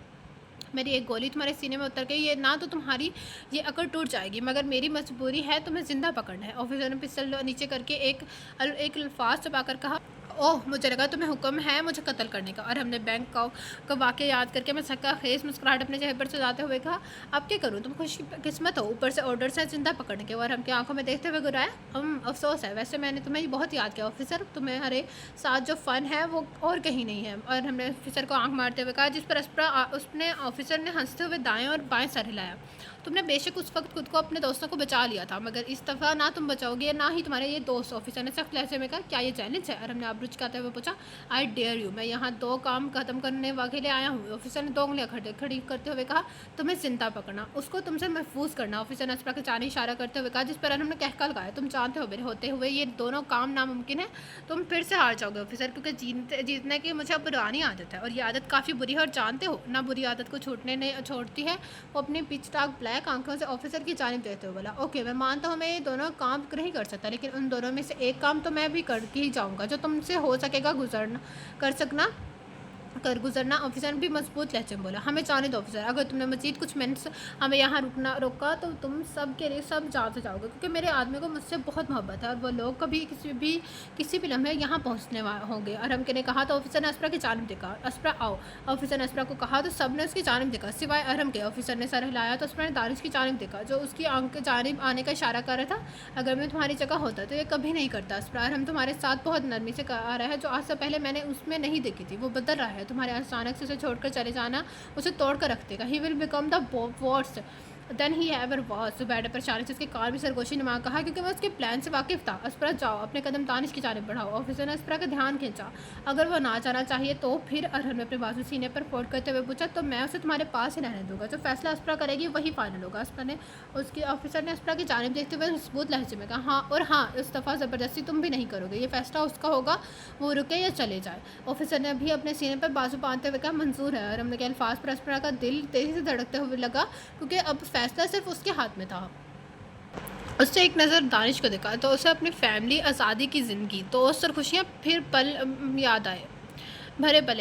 میری ایک گولی تمہارے سینے میں اتر گئی، یہ نہ تو تمہاری یہ عقل ٹوٹ جائے گی، مگر میری مجبوری ہے تمہیں زندہ پکڑنا ہے۔ آفیسر نے پستل نیچے کر کے ایک الفاظ چبا کر کہا۔ ओह मुझे लगा तुम्हें हुक्म है मुझे कत्ल करने का। और हमने बैंक का वाक़या याद करके मैं सक्का खेज़ मुस्कुराहट अपने चेहरे पर सजाते हुए कहा, अब क्या करूँ, तुम खुश किस्मत हो, ऊपर से ऑर्डर्स हैं ज़िंदा पकड़ने के। और हम की आंखों में देखते हुए गुर्राया, अफसोस है, वैसे मैंने तुम्हें बहुत याद किया ऑफिसर, तुम्हारे साथ जो फ़न है वो और कहीं नहीं है। और हमने ऑफिसर को आंख मारते हुए कहा, जिस पर उसने ऑफिसर ने हंसते हुए दाएं और बाएं सर हिलाया। तुमने बेशक उस वक्त खुद को अपने दोस्तों को बचा लिया था, मगर इस दफ़ा ना तुम बचाओगे ना ही तुम्हारे ये दोस्त। ऑफिसर ने सख्त लहजे में कहा, क्या ये चैलेंज है? और हमने आबरू चुकाते हुए पूछा, आई डेयर यू, मैं यहाँ 2 काम ख़त्म करने के लिए आया हूँ। ऑफिसर ने 2 उंगलियाँ खड़ी करते हुए कहा, तुम्हें ज़िंदा पकड़ना, उसको तुमसे महफूज करना। ऑफिसर ने अस्परा के चाने इशारा करते हुए कहा, जिस पर हमने कहका लगाया, तुम जानते हो मेरे होते हुए ये दोनों काम नामुमकिन है। तुम फिर से हार जाओगे ऑफिसर, क्योंकि जीतने की मुझे अब पुरानी आदत है, और ये आदत काफ़ी बुरी है, और जानते हो ना बुरी आदत को छूटने नहीं छोड़ती है। वो अपनी पिच टाक ब्लैक आंखों से ऑफिसर की जानिब देखते हुए बोला, ओके मैं मानता हूँ मैं ये दोनों काम नहीं कर सकता, लेकिन उन दोनों में से एक काम तो मैं भी करके ही जाऊँगा, जो तुमसे हो सकेगा कर गुजरना। ऑफिसर ने भी मजबूत लहजे में बोला, हमें जाने दो ऑफिसर, अगर तुमने मजीद कुछ मिनट्स हमें यहाँ रोका तो तुम सब के लिए सब जान से जाओगे, क्योंकि मेरे आदमी को मुझसे बहुत मोहब्बत है, और वो लोग कभी किसी भी लम्हे यहाँ पहुँचने होंगे। और हम ने कहा तो ऑफिसर ने अस्परा की जानिब देखा, अस्परा आओ। ऑफिसर ने अस्परा को कहा तो सब ने उसकी जानिब देखा सिवाय अरहम के। ऑफिसर ने सर हिलाया तो अस्परा ने दानिश की जानिब देखा, जो उसकी आंख के जानिब आने का इशारा कर रहा था। अगर मैं तुम्हारी जगह होता तो ये कभी नहीं करता अस्परा, हम तुम्हारे साथ बहुत नरमी से आ रहा है, जो आज से पहले मैंने उसमें नहीं देखी थी। वो बदल रहा है, तुम्हारे अचानक से उसे छोड़कर चले जाना उसे तोड़ कर रख देगा। He will become the worst then he ever was. Zubair ने परेशानी से उसके कार भी सरगोशी नुमा कहा, क्योंकि मैं उसके प्लान से वाकिफ था। अस्परा जाओ, अपने कदम दानिश की जानिब बढ़ाओ। ऑफिसर ने अस्परा का ध्यान खींचा, अगर वो ना जाना चाहिए तो फिर। अरहन ने अपने बाजू सीने पर फोल्ड करते हुए पूछा, तो मैं उसे तुम्हारे पास ही रहने दूंगा, जो फैसला अस्परा करेगी वही फाइनल होगा। ऑफिसर ने अस्परा की जानिब देखते हुए मजबूत लहजे में कहा, हाँ, और हाँ, इस दफ़ा ज़बरदस्ती तुम भी नहीं करोगे, ये फैसला उसका होगा, वो रुके या चले जाए। ऑफिसर ने अभी अपने सीने पर बाजू बांधते हुए कहा, मंजूर है। और हमने के अल्फाज पर अस्परा का दिल तेज़ी से धड़कते हुए लगा, क्योंकि अब फैसला सिर्फ उसके हाथ में था। उससे एक नज़र दानिश को देखा तो उसे अपनी फैमिली, आज़ादी की ज़िंदगी, दोस्त और खुशियाँ फिर याद आए, भरे पल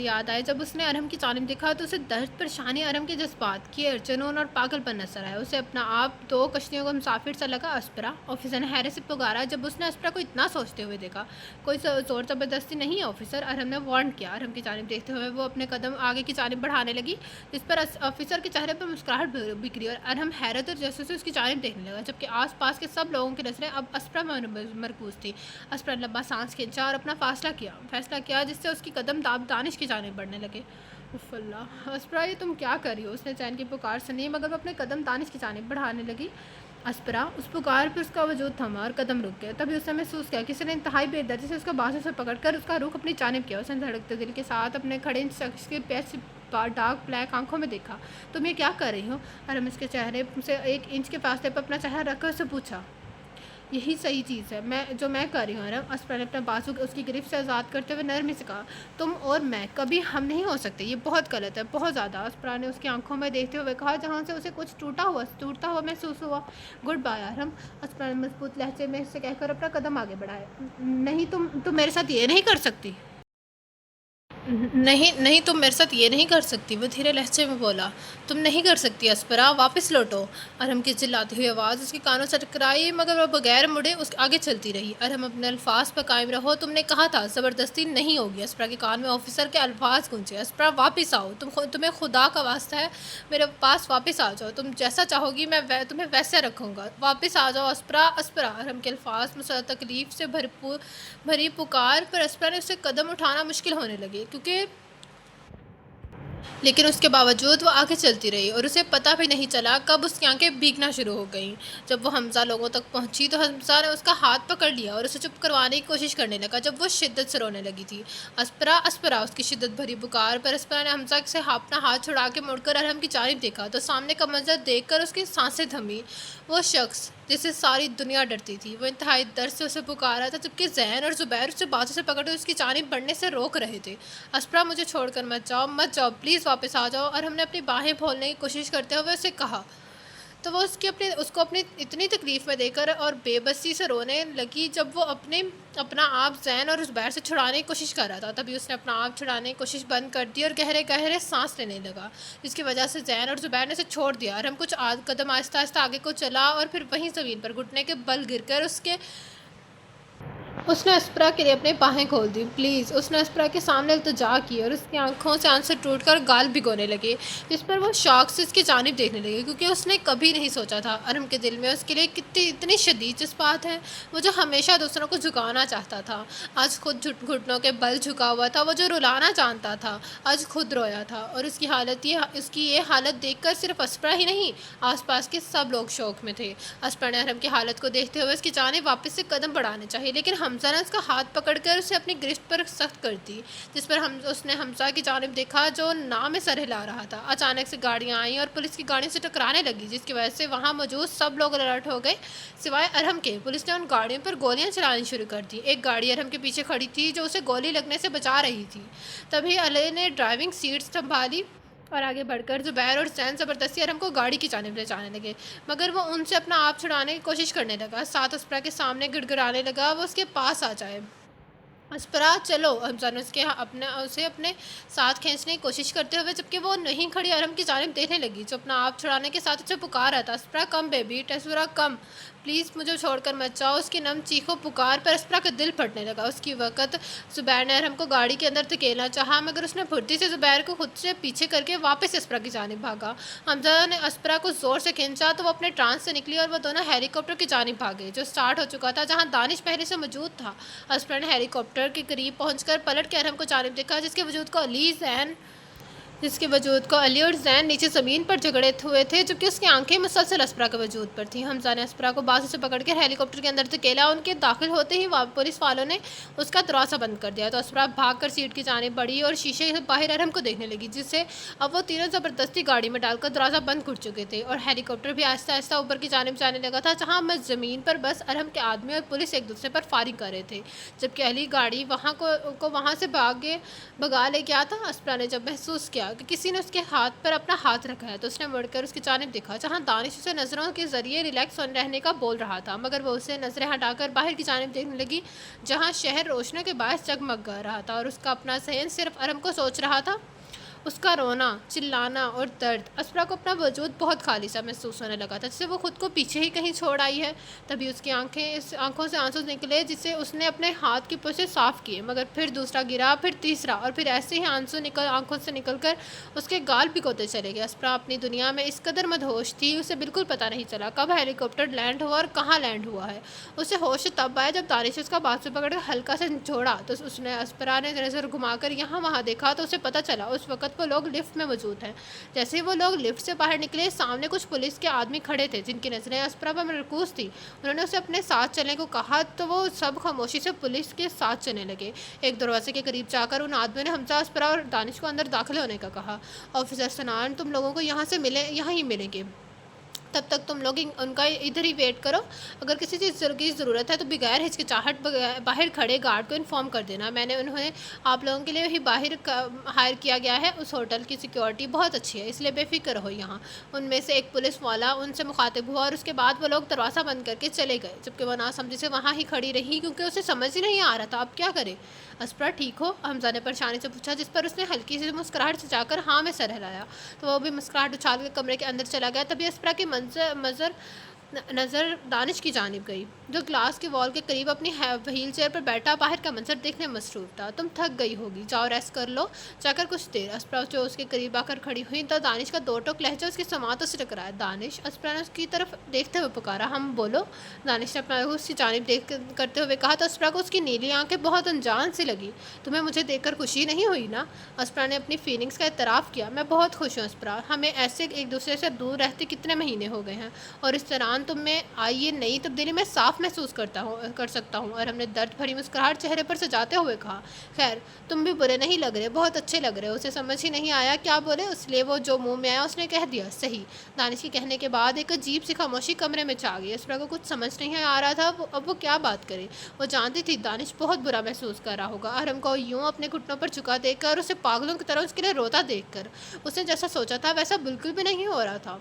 याद आए। जब उसने अरहम की जानिब देखा तो उसे दर्द, परेशानी, अरहम के जज्बात, केयर, जुनून और पागलपन नजर आया। उसे अपना आप 2 कश्तियों का मुसाफिर सा लगा। अस्परा, ऑफिसर ने हैरत से पुकारा जब उसने अस्परा को इतना सोचते हुए देखा। कोई जोर ज़बरदस्ती नहीं है ऑफिसर, अरहम ने वार्न किया। अरहम की जानिब देखते हुए वो अपने कदम आगे की जानिब बढ़ाने लगी, जिस पर ऑफिसर के चेहरे पर मुस्कुराहट बिखरी, और अरहम हैरत और जैसे से उसकी जानिब देखने लगा, जबकि आस पास के सब लोगों की नजरें अब अस्परा में मरकूज थी। अस्परा ने लंबा सांस खींचा और अपना फैसला किया जिससे उसकी कदम दानिश की जानिब बढ़ने लगे। उफ़ अल्लाह, अस्परा ये तुम क्या कर रही हो? उसने चैन की पुकार सुनी, मगर वो अपने कदम दानिश की जानिब बढ़ाने लगी। अस्परा, उस पुकार पर उसका वजूद थमा और कदम रुक गया। तभी उसने महसूस किया किसी ने इंतहाई बेदर्दी से उसका बाजू से पकड़कर उसका रुख अपनी जानिब किया। उसने धड़कते दिल के साथ अपने खड़े शख्स के पैसे डार्क ब्लैक आंखों में देखा। तुम ये क्या कर रही हो? और हम इसके चेहरे से 1 इंच के फासले पर अपना चेहरा रखकर उससे पूछा। यही सही चीज़ है मैं कर रही हूँ। अस्परा ने अपना बाजू उसकी गिरफ्त से आज़ाद करते हुए नरमी से कहा, तुम और मैं कभी हम नहीं हो सकते, ये बहुत गलत है, बहुत ज़्यादा। अस्परा ने उसकी आंखों में देखते हुए कहा, जहाँ से उसे कुछ टूटता हुआ महसूस हुआ। गुड बाय अरहम, अस्परा ने मजबूत लहजे में से कहकर अपना कदम आगे बढ़ाया। नहीं, तुम मेरे साथ ये नहीं कर सकती। नहीं, तुम मेरे साथ ये नहीं कर सकती, वो धीरे लहजे में बोला। तुम नहीं कर सकती अस्परा, वापस लौटो। अरहम की चिल्लाती हुई आवाज़ उसके कानों से टकराई, मगर वह बगैर मुड़े उसके आगे चलती रही। अरहम, अपने अल्फाज पर कायम रहो, तुमने कहा था ज़बरदस्ती नहीं होगी। अस्परा के कान में ऑफिसर के अल्फाज गूंजे, अस्परा वापस आओ, तुम्हें खुदा का वास्ता है मेरे पास वापस आ जाओ, तुम जैसा चाहोगी मैं तुम्हें वैसे रखूँगा, वापस आ जाओ अस्परा। अरहम के अल्फाज में तकलीफ से भरी पुकार पर अस्परा ने उससे कदम उठाना मुश्किल होने लगे, लेकिन उसके बावजूद वो आगे चलती रही, और उसे पता भी नहीं चला कब उसकी आंखें भीगना शुरू हो गईं। जब वो हमज़ा लोगों तक पहुंची तो हमज़ा ने उसका हाथ पकड़ लिया और उसे चुप करवाने की कोशिश करने लगा। जब वो शिद्दत से रोने लगी थी, अस्परा, उसकी शिद्दत भरी पुकार पर अस्परा ने हमज़ा से अपना हाथ छुड़ा के मुड़कर अरहम की जानिब देखा तो सामने का मंजर देखकर उसकी सांसें थमी। वो शख्स जिससे सारी दुनिया डरती थी, वो इंतहाई दर्द से उसे पुकारा था, जबकि ज़ैन और ज़ुबैर उसे बाजू से पकड़कर उसकी जानिब बढ़ने से रोक रहे थे। अस्परा, मुझे छोड़कर मत जाओ, प्लीज़ वापस आ जाओ। और हमने अपनी बाहें खोलने की कोशिश करते हुए उसे कहा, तो वो उसको अपनी इतनी तकलीफ़ में देकर और बेबसी से रोने लगी। जब वो अपना आप ज़ैन और ज़ुबैर से छुड़ाने की कोशिश कर रहा था, तभी उसने अपना आप छुड़ाने की कोशिश बंद कर दी और गहरे गहरे सांस लेने लगा, जिसकी वजह से ज़ैन और ज़ुबैर ने उसे छोड़ दिया। और हम कुछ कदम आहिस्ता आहिस्ता आगे को चला और फिर वहीं ज़मीन पर घुटने के बल गिरकर उसके اس نے اسپرا کے لیے اپنی باہیں کھول دی۔ پلیز، اس نے اسپرا کے سامنے التجا کی اور اس کی آنکھوں سے آنسر ٹوٹ کر گال بھگونے لگے، جس پر وہ شوق سے اس کی جانب دیکھنے لگی، کیونکہ اس نے کبھی نہیں سوچا تھا ارم کے دل میں اس کے لیے اتنی شدید جذبات ہیں۔ وہ جو ہمیشہ دوسروں کو جھکانا چاہتا تھا، آج خود گھٹنوں کے بل جھکا ہوا تھا۔ وہ جو رلانا جانتا تھا، آج خود رویا تھا، اور اس کی یہ حالت دیکھ کر صرف اسپرا ہی نہیں، آس پاس کے سب لوگ شوق میں تھے۔ اسپرا نے ارم کی حالت کو دیکھتے ہوئے اس کی جانب واپس سے قدم بڑھانے چاہے، لیکن حمزہ نے اس کا ہاتھ پکڑ کر اسے اپنی گرفت پر سخت کر دی، جس پر اس نے حمزہ کی جانب دیکھا جو ناؤ میں سر ہلا رہا تھا۔ اچانک سے گاڑیاں آئیں اور پولیس کی گاڑیوں سے ٹکرانے لگی، جس کی وجہ سے وہاں موجود سب لوگ الرٹ ہو گئے سوائے ارم کے۔ پولیس نے ان گاڑیوں پر گولیاں چلانی شروع کر دی۔ ایک گاڑی ارم کے پیچھے کھڑی تھی جو اسے گولی لگنے سے بچا رہی تھی۔ تبھی علی نے ڈرائیونگ سیٹ سنبھالی اور آگے بڑھ کر زبیر اور زین زبردستی ارم کو گاڑی کی جانب لے جانے لگے، مگر وہ ان سے اپنا آپ چھڑانے کی کوشش کرنے لگا، ساتھ اسپرا کے سامنے گڑ گڑانے لگا وہ اس کے پاس آ جائے۔ اسپرا چلو، حمزہ نے اسے اپنے ساتھ کھینچنے کی کوشش کرتے ہوئے، جبکہ وہ نہیں کھڑی ارم کی جانب دیکھنے لگی جو اپنا آپ چھڑانے کے ساتھ اسے پکار رہا تھا۔ اسپرا کم بیبی، اسپرا کم، پلیز مجھے چھوڑ کر مت جاؤ۔ اس کی نم چیخوں پکار پر اسپرا کا دل پھٹنے لگا۔ اس کی وقت زبیر نے ارم کو گاڑی کے اندر دھکیلنا چاہا، مگر اس نے پھرتی سے زبیر کو خود سے پیچھے کر کے واپس اسپرا کی جانب بھاگا۔ حمزہ نے اسپرا کو زور سے کھینچا تو وہ اپنے ٹرانس سے نکلی اور وہ دونوں ہیلی کاپٹر کی جانب بھاگے جو سٹارٹ ہو چکا تھا، جہاں دانش پہلے سے موجود تھا۔ اسپرا نے ہیلی کاپٹر کے قریب پہنچ کر پلٹ کے ارم کو جانب دیکھا، جس کے وجود کو علی اور زین نیچے زمین پر جھگڑے ہوئے تھے، جبکہ اس کی آنکھیں مسلسل اسپرا کے وجود پر تھیں۔ حمزہ نے اسپرا کو بازو سے پکڑ کر ہیلی کاپٹر کے اندر دھکیلا۔ ان کے داخل ہوتے ہی پولیس والوں نے اس کا دروازہ بند کر دیا تو اسپرا بھاگ کر سیٹ کی جانب بڑھی اور شیشے سے باہر ارم کو دیکھنے لگی، جس سے اب وہ تینوں زبردستی گاڑی میں ڈال کر دروازہ بند کر چکے تھے، اور ہیلی کاپٹر بھی آہستہ آہستہ اوپر کی جانب جانے لگا تھا، جہاں زمین پر بس ارم کے آدمی اور پولیس ایک دوسرے پر فائرنگ کر رہے تھے، جبکہ علی گاڑی وہاں سے بھگا لے گیا تھا۔ اسپرا نے جب محسوس کیا کہ کسی نے اس کے ہاتھ پر اپنا ہاتھ رکھا ہے تو اس نے مڑ کر اس کی جانب دیکھا، جہاں دانش اسے نظروں کے ذریعے ریلیکس رہنے کا بول رہا تھا، مگر وہ اسے نظریں ہٹا کر باہر کی جانب دیکھنے لگی، جہاں شہر روشنیوں کے باعث جگمگ رہا تھا، اور اس کا اپنا ذہن صرف ارم کو سوچ رہا تھا۔ اس کا رونا، چلانا اور درد، اسپرا کو اپنا وجود بہت خالی سا محسوس ہونے لگا تھا، جسے وہ خود کو پیچھے ہی کہیں چھوڑ آئی ہے۔ تبھی اس کی آنکھوں سے آنسو نکلے، جسے اس نے اپنے ہاتھ کی پوچھ سے صاف کیے، مگر پھر دوسرا گرا، پھر تیسرا، اور پھر ایسے ہی آنکھوں سے نکل کر اس کے گال بھگوتے چلے گئے۔ اسپرا اپنی دنیا میں اس قدر مدہوش تھی، اسے بالکل پتہ نہیں چلا کب ہیلی کاپٹر لینڈ ہوا اور کہاں لینڈ ہوا ہے۔ اسے ہوش تب آیا جب دانش اس کا بازو پکڑ کر ہلکا سے جھوڑا تو اسپرا نے نظر گھما کر یہاں وہاں دیکھا تو اسے پتہ چلا اس وقت وہ لوگ لفٹ میں موجود ہیں۔ جیسے ہی وہ لوگ لفٹ سے باہر نکلے، سامنے کچھ پولیس کے آدمی کھڑے تھے جن کی نظریں اسپرا پر مرکوز تھیں۔ انہوں نے اسے اپنے ساتھ چلنے کو کہا تو وہ سب خاموشی سے پولیس کے ساتھ چلنے لگے۔ ایک دروازے کے قریب جا کر ان آدمیوں نے حمزہ، اسپرا اور دانش کو اندر داخل ہونے کا کہا۔ آفیسر سنان تم لوگوں کو یہاں ہی ملیں گے، تب تک تم لوگ ان کا ادھر ہی ویٹ کرو، اگر کسی چیز کی ضرورت ہے تو بغیر ہچکچاہٹ باہر کھڑے گارڈ کو انفارم کر دینا۔ میں نے انہیں آپ لوگوں کے لیے ہی باہر ہائر کیا گیا ہے۔ اس ہوٹل کی سیکیورٹی بہت اچھی ہے، اس لیے بے فکر رہو یہاں۔ ان میں سے ایک پولیس والا ان سے مخاطب ہوا اور اس کے بعد وہ لوگ دروازہ بند کر کے چلے گئے، جبکہ وہ ناسمجھی سے وہاں ہی کھڑی رہی کیونکہ اسے سمجھ ہی نہیں آ رہا تھا اب کیا کرے۔ اسپرا ٹھیک ہو؟ حمزہ نے پریشانی سے پوچھا، جس پر اس نے ہلکی سی مسکراہٹ سے جا کر ہاں میں سر ہلایا تو وہ بھی مسکراہٹ اچھال کے کمرے کے اندر چلا گیا۔ تبھی اسپرا کی نظر دانش کی جانب گئی جو گلاس کے وال کے قریب اپنی وہیل چیئر پر بیٹھا باہر کا منظر دیکھنے میں مصروف تھا۔ تم تھک گئی ہوگی، جاؤ ریسٹ کر لو جا کر کچھ دیر۔ اسپرا جو اس کے قریب آ کر کھڑی ہوئی تو دانش کا دو ٹوک لہجہ اس کی سماعتوں سے ٹکرایا۔ دانش، اسپرا نے اس کی طرف دیکھتے ہوئے پکارا۔ ہم بولو، دانش نے اپنا اس کی جانب کرتے ہوئے کہا تو اسپرا کو اس کی نیلی آنکھیں بہت انجان سی لگی۔ تمہیں مجھے دیکھ کر خوشی نہیں ہوئی نا؟ اسپرا نے اپنی فیلنگز کا اعتراف کیا۔ میں بہت خوش ہوں اسپرا، ہمیں ایسے ایک دوسرے سے دور رہتے کتنے مہینے ہو گئے ہیں، اور اس دوران تم میں آئی یہ نئی تبدیلی میں صاف محسوس کر سکتا ہوں۔ اور ہم نے درد بھری مسکراہٹ چہرے پر سجاتے ہوئے کہا، خیر تم بھی برے نہیں لگ رہے، بہت اچھے لگ رہے۔ اسے سمجھ ہی نہیں آیا کیا بولے، اس لیے وہ جو منہ میں آیا اس نے کہہ دیا، صحیح۔ دانش کے کہنے کے بعد ایک عجیب سی خاموشی کمرے میں چھا گئی۔ اسپرا کو کچھ سمجھ نہیں آ رہا تھا اب وہ کیا بات کرے۔ وہ جانتی تھی دانش بہت برا محسوس کر رہا ہوگا، ارم کو یوں اپنے گھٹنوں پر جھکا دیکھ کر، اسے پاگلوں کی طرح اس کے لیے روتا دیکھ کر۔ اس نے جیسا سوچا تھا ویسا بالکل بھی نہیں ہو رہا تھا۔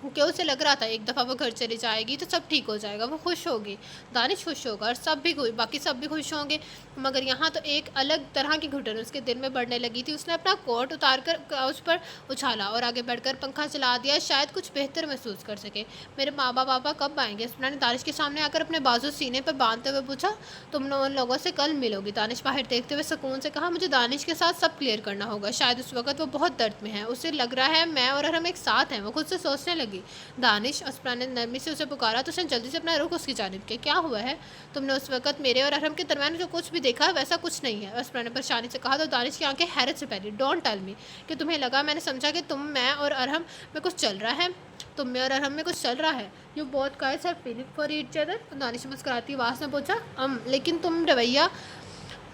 कि उसे लग रहा था एक दफ़ा वो घर चली जाएगी तो सब ठीक हो जाएगा, वो खुश होगी, दानिश खुश होगा और सब भी बाकी सब भी खुश होंगे। मगर यहाँ तो एक अलग तरह की घुटन उसके दिल में बढ़ने लगी थी। उसने अपना कोट उतार कर उस पर उछाला और आगे बढ़कर पंखा चला दिया, शायद कुछ बेहतर महसूस कर सके। मेरे माँ पापा कब आएंगे? अस्मिता ने दानिश के सामने आकर अपने बाजू सीने पर बांधते हुए पूछा। तुम उन लोगों से कल मिलोगी, दानिश बाहर देखते हुए सुकून से कहा। मुझे दानिश के साथ सब क्लियर करना होगा, शायद उस वक्त वो बहुत दर्द में है, उसे लग रहा है मैं और हम एक साथ हैं। वो खुद से सोचने लगी। दानिश, अस्परा ने नरमी से उसे पुकारा तो उसने जल्दी से अपना रुख उसकी जानिब किया। क्या हुआ है? तुमने उस वक्त मेरे और अरहम के दरमियान जो कुछ भी देखा वैसा कुछ नहीं है, अस्परा ने परेशानी से कहा। तो दानिश की आंखें हैरत से फैली। डोंट टेल मी कि तुम्हें लगा मैंने समझा कि तुम मैं और अरहम में कुछ चल रहा है। तुम में और अरहम में कुछ चल रहा है? You both guys are feeling for each other, Danish मुस्कुराती आवाज़ में पूछा। लेकिन तुम रवैया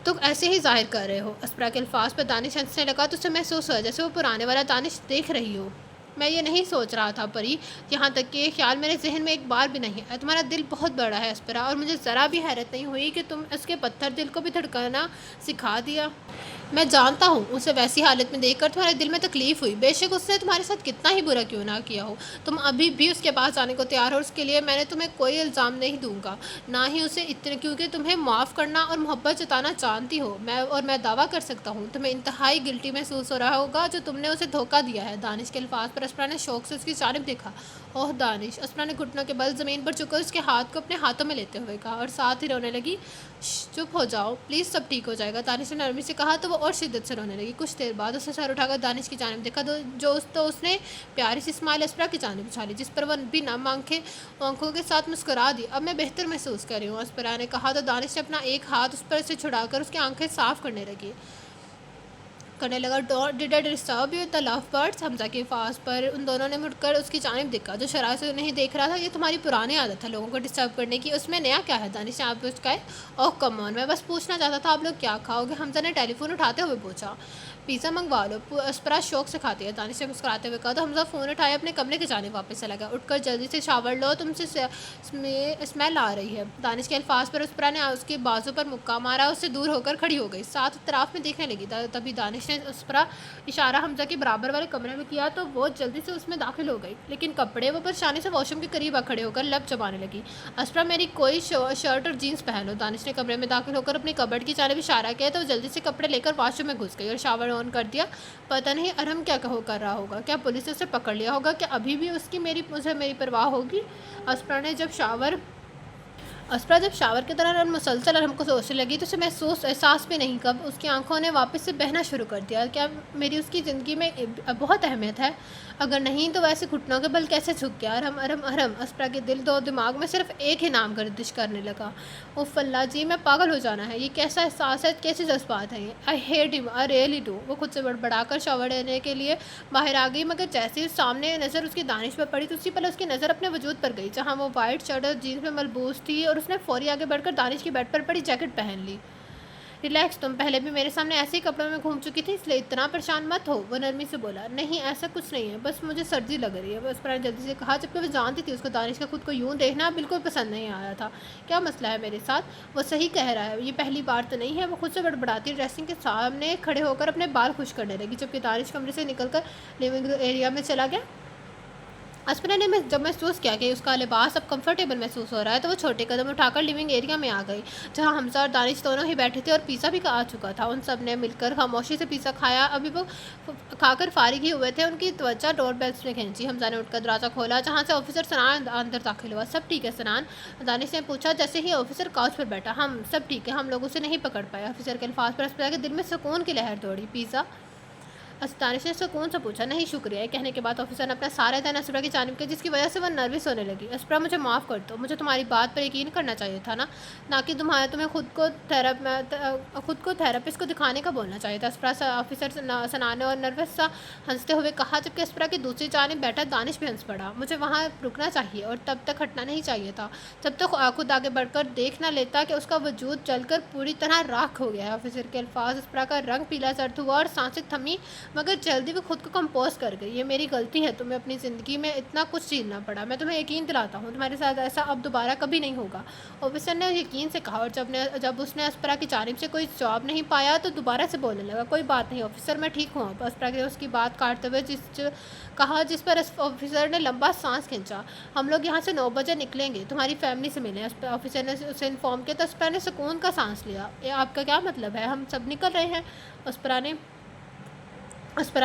तो ऐसे ही जाहिर कर रहे हो। अस्परा के अल्फाज पर दानिश हंसने लगा तो उसे महसूस हुआ जैसे वो पुराने वाला दानिश देख रही हो। मैं ये नहीं सोच रहा था परी, यहाँ तक कि ये ख्याल मेरे जहन में एक बार भी नहीं है। तुम्हारा दिल बहुत बड़ा है अस्परा, और मुझे ज़रा भी हैरत नहीं हुई कि तुम उसके पत्थर दिल को भी धड़काना सिखा दिया। मैं जानता हूँ उसे वैसी हालत में देखकर तुम्हारे दिल में तकलीफ़ हुई, बेशक उसने तुम्हारे साथ कितना ही बुरा क्यों ना किया हो। तुम अभी भी उसके पास जाने को तैयार हो, उसके लिए मैंने तुम्हें कोई इल्ज़ाम नहीं दूंगा, ना ही उसे इतने, क्योंकि तुम्हें माफ़ करना और मोहब्बत जताना जानती हो। मैं दावा कर सकता हूँ तुम्हें इंतहाई गिल्टी महसूस हो रहा होगा जो तुमने उसे धोखा दिया है। दानिश के अल्फाज पर अस्परा ने शौक से उसकी जानिब देखा। ओह दानिश, अस्परा ने घुटनों के बल ज़मीन पर झुककर उसके हाथ को अपने हाथों में लेते हुए कहा और साथ ही रोने लगी। चुप हो जाओ प्लीज़, सब ठीक हो जाएगा, दानिश ने नरमी से कहा। तो वो और शिद्दत से रोने लगी। कुछ देर बाद उसने सर उठाकर दानिश की जानिब देखा तो उसने प्यारी सी स्माइल अस्परा की जानिब उछाली, जिस पर वह भी नम आंखों के साथ मुस्कुरा दी। अब मैं बेहतर महसूस कर रही हूँ, अस्परा ने कहा। तो दानिश ने अपना एक हाथ उस पर से छुड़ाकर उसकी आंखें साफ करने लगा। Did I disturb you the love birds, Hamza के फास पर उन दोनों ने मुड़कर उसकी जानिब देखा जो शरारत से नहीं देख रहा था। ये तुम्हारी पुरानी आदत है लोगों को डिस्टर्ब करने की, उसमें नया क्या है? दानिश ने आप पूछा। ओह कम ऑन, मैं बस पूछना चाहता था आप लोग क्या खाओगे, हमजा ने टेलीफोन उठाते हुए पूछा। पिज़्ज़ा मंगवा लो, अस्परा शौक से खाती है, दानिश ने मुस्कुराते हुए कहा। तो हमजा फ़ोन उठाए अपने कमरे के जाने वापस चला गया। उठकर जल्दी से शावर लो, तुमसे स्मेल आ रही है। दानिश के अल्फाज पर अस्परा ने उसके बाजू पर मुक्का मारा, उससे दूर होकर खड़ी हो गई, साथ तरफ में देखने लगी। तभी दानिश ने अस्परा इशारा हमजा के बराबर वाले कमरे में किया तो वो जल्दी से उसमें दाखिल हो गई, लेकिन कपड़े वो परेशानी से वॉशरूम के करीब आ खड़े होकर लब चबाने लगी। अस्परा मेरी कोई शर्ट और जीन्स पहन लो, दानिश ने कमरे में दाखिल होकर अपनी कबर्ड की जानिब इशारा किया तो जल्दी से कपड़े लेकर वॉशरूम में घुस गई और शावर ऑन कर दिया। पता नहीं अरहम क्या कर रहा होगा, क्या पुलिस ने उसे पकड़ लिया होगा, क्या अभी भी मुझे मेरी परवाह होगी। अस्परा जब शावर की तरह मुसलसल अरहम को सोचने लगी तो उसे एहसास भी नहीं कब उसकी आंखों ने वापस से बहना शुरू कर दिया। क्या मेरी उसकी ज़िंदगी में बहुत अहमियत है? अगर नहीं तो वैसे घुटनों के बल कैसे झुक गया? अरहम अरहम अरहम, अस्परा के दिल दो दिमाग में सिर्फ एक ही नाम गर्दिश करने लगा। उफ़ अल्लाह जी, मैं पागल हो जाना है, ये कैसा एहसास है, कैसे जज्बात हैं ये। I hate him, I really do. वो खुद से बड़बड़ाकर शावर लेने के लिए बाहर आ गई, मगर जैसे ही सामने नज़र उसकी दानिश पर पड़ी तो उसी पल उसकी नज़र अपने वजूद पर गई जहाँ वो वाइट शर्ट और जीन्स में मलबूस थी, और उसने फौरी आगे बढ़कर दानिश की बेड पर पड़ी जैकेट पहन ली। रिलैक्स, तुम पहले भी मेरे सामने ऐसे ही कपड़ों में घूम चुकी थी, इसलिए इतना परेशान मत हो, वो नरमी से बोला। नहीं ऐसा कुछ नहीं है, बस मुझे सर्दी लग रही है, बस पर जल्दी से कहा, जबकि वो जानती थी उसको दानिश का खुद को यूँ देखना बिल्कुल पसंद नहीं आ रहा था। क्या मसला है मेरे साथ? वो सही कह रहा है, ये पहली बार तो नहीं है। वो खुद से बड़बड़ाती ड्रेसिंग के सामने खड़े होकर अपने बाल खुश करने लगी, जबकि दानिश कमरे से निकलकर लिविंग एरिया में चला गया। अस्परा ने जब महसूस किया कि उसका लिबास अब कंफर्टेबल महसूस हो रहा है तो वो छोटे कदम उठाकर लिविंग एरिया में आ गई, जहां हमजा और दानिश दोनों ही बैठे थे और पिज़्ज़ा भी आ चुका था। उन सब ने मिलकर खामोशी से पिज़्ज़ा खाया। अभी वो खाकर फारिग ही हुए थे, उनकी त्वचा डोर बेल्स ने खींची। हमजा ने उठकर दरवाज़ा खोला जहाँ से ऑफिसर सनान अंदर दाखिल हुआ। सब ठीक है सनान, दानिश ने पूछा जैसे ही ऑफिसर काउच पर बैठा। हम सब ठीक है, हम लोग उसे नहीं पकड़ पाए। ऑफिसर के अल्फाज पर अस्परा के दिल में सुकून की लहर दौड़ी। पिज़्ज़ा, दानिश ने सुकून से पूछा। नहीं शुक्रिया, कहने के बाद ऑफिसर ने अपना सारा ध्यान अस्परा की जानिब किया, जिसकी वजह से वह नर्वस होने लगी। अस्परा मुझे माफ़ कर दो, मुझे तुम्हारी बात पर यकीन करना चाहिए था ना कि तुम्हें खुद को थेरेपिस्ट को दिखाने का बोलना चाहिए था। अस्परा ऑफिसर सनाने और नर्वस सा हंसते हुए कहा, जबकि अस्परा की दूसरी जानिब बैठा दानिश भी हंस पड़ा। मुझे वहाँ रुकना चाहिए और तब तक हटना नहीं चाहिए था जब तक खुद आगे बढ़कर देख न लेता कि उसका वजूद जलकर पूरी तरह राख हो गया है। ऑफिसर के अल्फाज, अस्परा का रंग पीला सर्द हुआ और सांसें थमी मगर जल्दी वो खुद को कंपोज़ कर गई, ये मेरी गलती है, तुम्हें अपनी ज़िंदगी में इतना कुछ झेलना पड़ा, मैं तुम्हें यकीन दिलाता हूँ तुम्हारे साथ ऐसा अब दोबारा कभी नहीं होगा। ऑफ़िसर ने यकीन से कहा, और जब उसने अस्परा की जानिब से कोई जवाब नहीं पाया तो दोबारा से बोलने लगा, कोई बात नहीं ऑफ़िसर, मैं ठीक हूँ अब। अस्परा ने उसकी बात काटते हुए कहा, जिस पर ऑफ़िसर ने लंबा सांस खींचा। हम लोग यहाँ से 9 बजे निकलेंगे, तुम्हारी फैमिली से मिलें, ऑफ़िसर ने उसे इन्फॉर्म किया। तो अस्परा ने सुकून का सांस लिया। ये आपका क्या मतलब है, हम सब निकल रहे हैं? अस्परा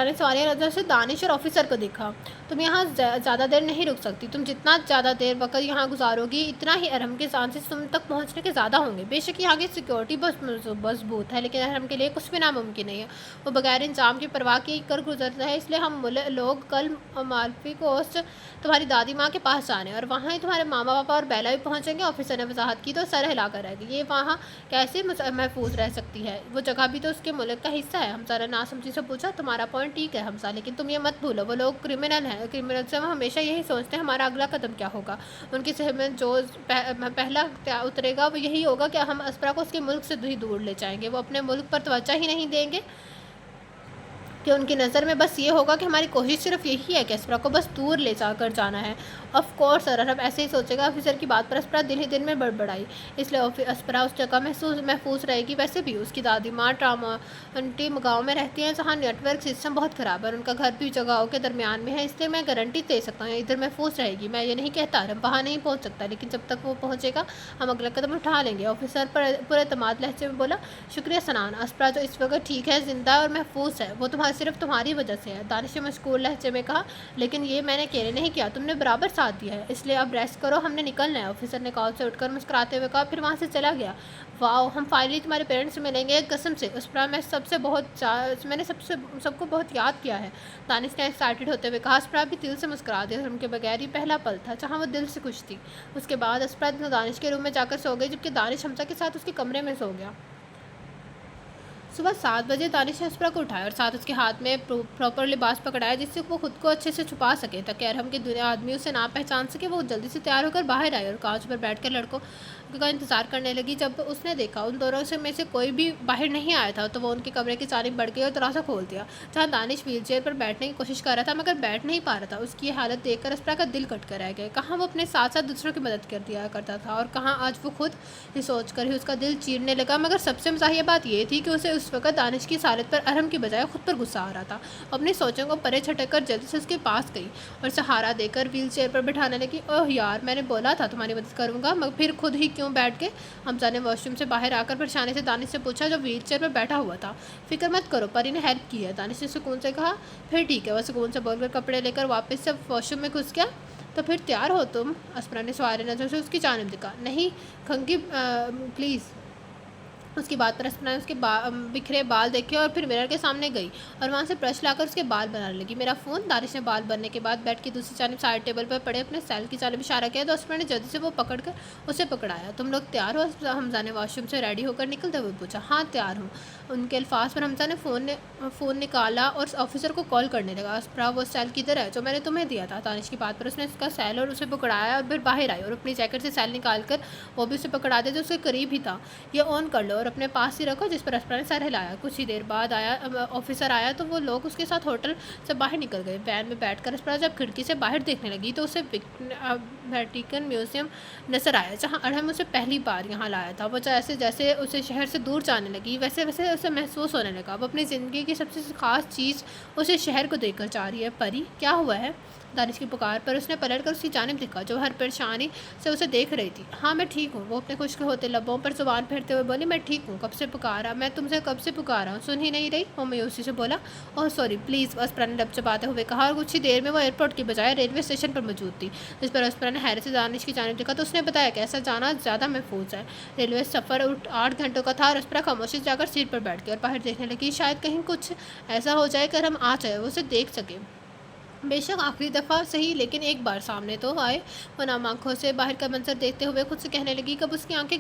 ने सवालिया नज़र से दानिश और ऑफिसर को देखा। तुम यहाँ ज़्यादा देर नहीं रुक सकती, तुम जितना ज़्यादा देर वक्त यहाँ गुजारोगी इतना ही अरहम के चांसेस तुम तक पहुँचने के ज़्यादा होंगे। बेशक यहाँ की सिक्योरिटी बहुत मजबूत है, लेकिन अरहम के लिए कुछ भी नामुमकिन नहीं है। वो बगैर इंजाम की परवाह की कर गुजरता है, इसलिए हम लोग कल मालफी कोस्ट तुम्हारी दादी माँ के पास जा रहे हैं, और वहाँ ही तुम्हारे मामा पापा और बेला भी पहुँचेंगे। ऑफिसर ने वजाहत की तो सर हिलाकर रह गई। ये वहाँ कैसे महफूज रह सकती है, वो जगह भी तो उसके मुल्क का हिस्सा है। हमजा ने नासमझी से पूछा। तुम्हारा पॉइंट ठीक है हमजा, लेकिन तुम ये मत भूलो वो लोग क्रिमिनल हैं, क्रिमिनल से वो हमेशा यही सोचते हैं हमारा अगला कदम क्या होगा। उनकी सहम में जो पहला उतरेगा वो यही होगा कि हम अस्परा को उसके मुल्क से ही दूर ले जाएंगे। वो अपने मुल्क पर तवज्जो ही नहीं देंगे कि उनकी नज़र में बस ये होगा कि हमारी कोशिश सिर्फ यही है कि अस्परा को बस दूर ले जाकर जाना है। ऑफ कोर्स अरहम ऐसे ही सोचेगा। ऑफिसर की बात पर अस्परा दिल ही दिल में बड़बड़ाई, इसलिए अस्परा उस जगह महफूज रहेगी। वैसे भी उसकी दादी माँ ट्रामांटी गाँव में रहती हैं, जहाँ नेटवर्क सिस्टम बहुत ख़राब है, उनका घर भी जगहों के दरमियान में है, इसलिए मैं गारंटी दे सकता हूँ इधर महफूज रहेगी। मैं ये नहीं कहता अरहम वहाँ नहीं पहुँच सकता, लेकिन जब तक वो पहुँचेगा हम अगला कदम उठा लेंगे। ऑफिसर पर पूरे एतमाद लहजे में बोला, शुक्रिया सनान, अस्परा जो इस वक्त ठीक है, जिंदा और महफूज है, वो सिर्फ तुम्हारी वजह से है। दानिश ने मशकूर लहजे में कहा, लेकिन ये मैंने अकेले नहीं किया, तुमने बराबर साथ दिया है, इसलिए अब रेस्ट करो, हमने निकलना है। ऑफिसर ने कॉल से उठकर मुस्कुराते हुए कहा, फिर वहाँ से चला गया। वाह, हम फाइनली तुम्हारे पेरेंट्स से मिलेंगे, कसम से अस्परा, मैंने सबको बहुत याद किया है। दानिश ने एक्साइटेड होते हुए कहा। अस्परा भी दिल से मुस्कुरा दिया, उनके बगैर ही पहला पल था जहाँ वो दिल से खुश थी। उसके बाद अस्परा दानिश के रूम में जाकर सो गई, जबकि दानिश हमजा के साथ उसके कमरे में सो गया। सुबह 7 बजे दानिश ने अस्परा को उठाया और साथ उसके हाथ में प्रॉपर लिबास पकड़ाया, जिससे वो खुद को अच्छे से छुपा सके, ताकि अरहम की दुनिया आदमी उसे ना पहचान सके। वो जल्दी से तैयार होकर बाहर आई और कांच पर बैठकर लड़कों का इंतजार करने लगी। जब उसने देखा उन दोनों में से कोई भी बाहर नहीं आया था, तो वो उनके कमरे की जानिब बढ़ गई और दरवाज़ा खोल दिया। जहाँ दानिश व्हीलचेयर पर बैठने की कोशिश कर रहा था, मगर बैठ नहीं पा रहा था। उसकी हालत देखकर अस्परा का दिल कट कर रह गया। कहाँ वो अपने साथ साथ दूसरों की मदद कर दिया करता था, और कहाँ आज वो खुद ये सोच कर ही उसका दिल चीरने लगा। मगर सबसे मज़ाहिया बात ये थी कि उसे उस वक्त दानिश की हालत पर अरहम की बजाय खुद पर गुस्सा आ रहा था। अपनी सोचों को परे छटक कर जल्दी से उसके पास गई और सहारा देकर व्हील चेयर पर बिठाने लगी। ओह यार, मैंने बोला था तुम्हारी मदद करूंगा, मगर फिर खुद ही क्यों बैठ गए? हमजा ने वॉशरूम से बाहर आकर परेशानी से दानिश से पूछा, जो व्हील चेयर पर बैठा हुआ था। फिक्र मत करो, परी ने हेल्प की है, दानिश ने सुकून से कहा। फिर ठीक है, वह सुकून से बोलकर कपड़े लेकर वापस से वॉशरूम में घुस गया। तो फिर तैयार हो तुम? अस्परा ने सवाल नज़र से उसकी जानिब देखा। नहीं खंगी, प्लीज़। उसकी बात पर अस्परा ने उसके बिखरे बाल देखे और फिर मिरर के सामने गई और वहाँ से ब्रश लाकर उसके बाल बनाने लगी। मेरा फ़ोन। दानिश ने बाल बनने के बाद बेड की दूसरी जानिब साइड टेबल पर पड़े अपने सेल की जानिब इशारा किया, तो अस्परा ने जल्दी से वो पकड़कर उसे पकड़ाया। तुम लोग तैयार हो? हमजा ने वॉशरूम से रेडी होकर निकलते हुए पूछा। हाँ तैयार हूँ। उनके अल्फाज पर हमजा ने फ़ोन निकाला और ऑफिसर को कॉल करने लगा। अस्परा, वो सेल किधर है जो मैंने तुम्हें दिया था? दानिश की बात पर उसने उसका सेल और उसे पकड़ाया और फिर बाहर आई और अपनी जैकेट से सेल निकाल कर वो भी उसे पकड़ा दिया जो उसके करीब ही था। ये ऑन कर लो और अपने पास ही रखो, जिस पर अस्परा ने सर हिलाया। कुछ ही देर बाद ऑफिसर आया तो वो लोग उसके साथ होटल से बाहर निकल गए। वैन में बैठकर अस्परा जब खिड़की से बाहर देखने लगी तो उसे वेटिकन म्यूजियम नजर आया, जहाँ अरहम उसे पहली बार यहाँ लाया था। वो जैसे जैसे उसे शहर से दूर जाने लगी, वैसे वैसे उसे महसूस होने लगा वो अपनी ज़िंदगी की सबसे ख़ास चीज़ उसे शहर को देखकर जा रही है। परी, क्या हुआ है? दानिश की पुकार पर उसने पलट कर उसकी जानिब देखा, जो हर परेशानी से उसे देख रही थी। हाँ मैं ठीक हूँ, वो अपने खुश्क होते लबों पर जुबान फेरते हुए बोली। मैं ठीक हूँ, कब से पुकारा, मैं तुमसे कब से पुकारा हूँ, सुन ही नहीं रही? वो मायूसी से बोला। ओह सॉरी, प्लीज़, अस्परा ने डबचबाते हुए कहा, और कुछ ही देर में वो एयरपोर्ट की बजाय रेलवे स्टेशन पर मौजूद थी। जिस पर अस्परा ने हैरत से दानिश की जानिब देखा तो उसने बताया कि ऐसा जाना ज़्यादा महफूज है। रेलवे सफ़र 8 घंटों का था और अस्परा खामोशी जाकर सीट पर बैठ गई और बाहर देखने लगी। शायद कहीं कुछ ऐसा हो जाए कर हम आ जाए, वो उसे देख सके। बेशक आखिरी दफ़ा सही, लेकिन एक बार सामने तो आए। वो नाम आँखों से बाहर का मंजर देखते हुए खुद से कहने लगी, कब उसकी आंख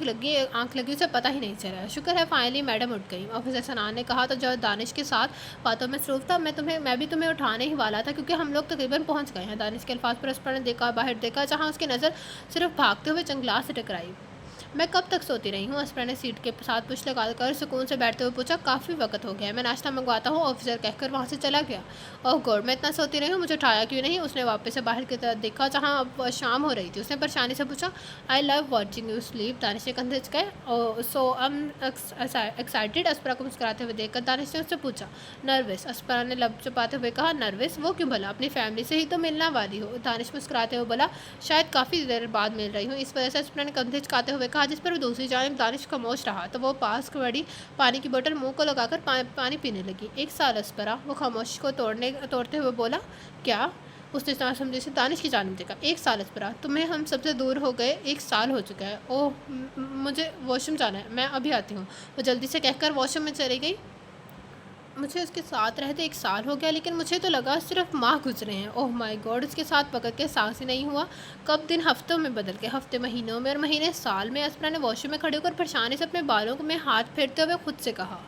लगी उसे पता ही नहीं चला। शुक्र है फाइनली मैडम उठ गई, ऑफिसर सनान ने कहा। तो जो दानिश के साथ बातों में मसरूफ था, मैं भी तुम्हें उठाने ही वाला था, क्योंकि हम लोग तकरीबन पहुँच गए हैं। दानिश के अल्फाज पर अस्परा ने बाहर देखा, जहाँ उसकी नज़र सिर्फ भागते हुए जंगलात से टकराई। मैं कब तक सोती रही हूँ? अस्परा ने सीट के साथ पुछ लगा कर सुकून से बैठते हुए पूछा। काफ़ी वक्त हो गया है, मैं नाश्ता मंगवाता हूँ, ऑफिसर कहकर वहाँ से चला गया। ओह गॉड, मैं इतना सोती रही हूँ, मुझे उठाया क्यों नहीं? उसने वापस से बाहर की तरफ देखा जहाँ अब शाम हो रही थी। उसने परेशानी से पूछा। I love watching you sleep. Danish ने कंधे झुकाए। सो आई एम एक्साइटेड। अस्परा को मुस्कुराते हुए देखकर दानिश ने उससे पूछा। नर्वस। अस्परा ने लब छुपाते हुए कहा। नर्वस? वो क्यों भला? अपनी फैमिली से ही तो मिलना वाली हो। दानिश मुस्कुराते हुए बोला। शायद काफ़ी देर बाद मिल रही हूँ, इस वजह से। अस्परा ने कंधे झुकाते हुए कहा, जिस पर वो दूसरी जानिब दानिश खामोश रहा तो वो पास खड़ी पानी की बोतल मुंह को लगाकर पानी पीने लगी। 1 साल। अस्परा वो खामोशी को तोड़ते हुए बोला। क्या? उसने नासमझी से दानिश की जानिब देखा। 1 साल। अस्परा, तुम्हें हम सबसे दूर हो गए 1 साल हो चुका है। ओह मुझे वॉशरूम जाना है, मैं अभी आती हूँ। वो जल्दी से कहकर वॉशरूम में चली गई। मुझे उसके साथ रहते 1 साल हो गया, लेकिन मुझे तो लगा सिर्फ माह गुजरे हैं। ओह माय गॉड, उसके साथ पकड़ के सांस ही नहीं हुआ। कब दिन हफ्तों में बदल गए, हफ्ते महीनों में और महीने साल में। अस्परा ने वॉशरूम में खड़े होकर परेशानी से अपने बालों में हाथ फेरते हुए खुद से कहा।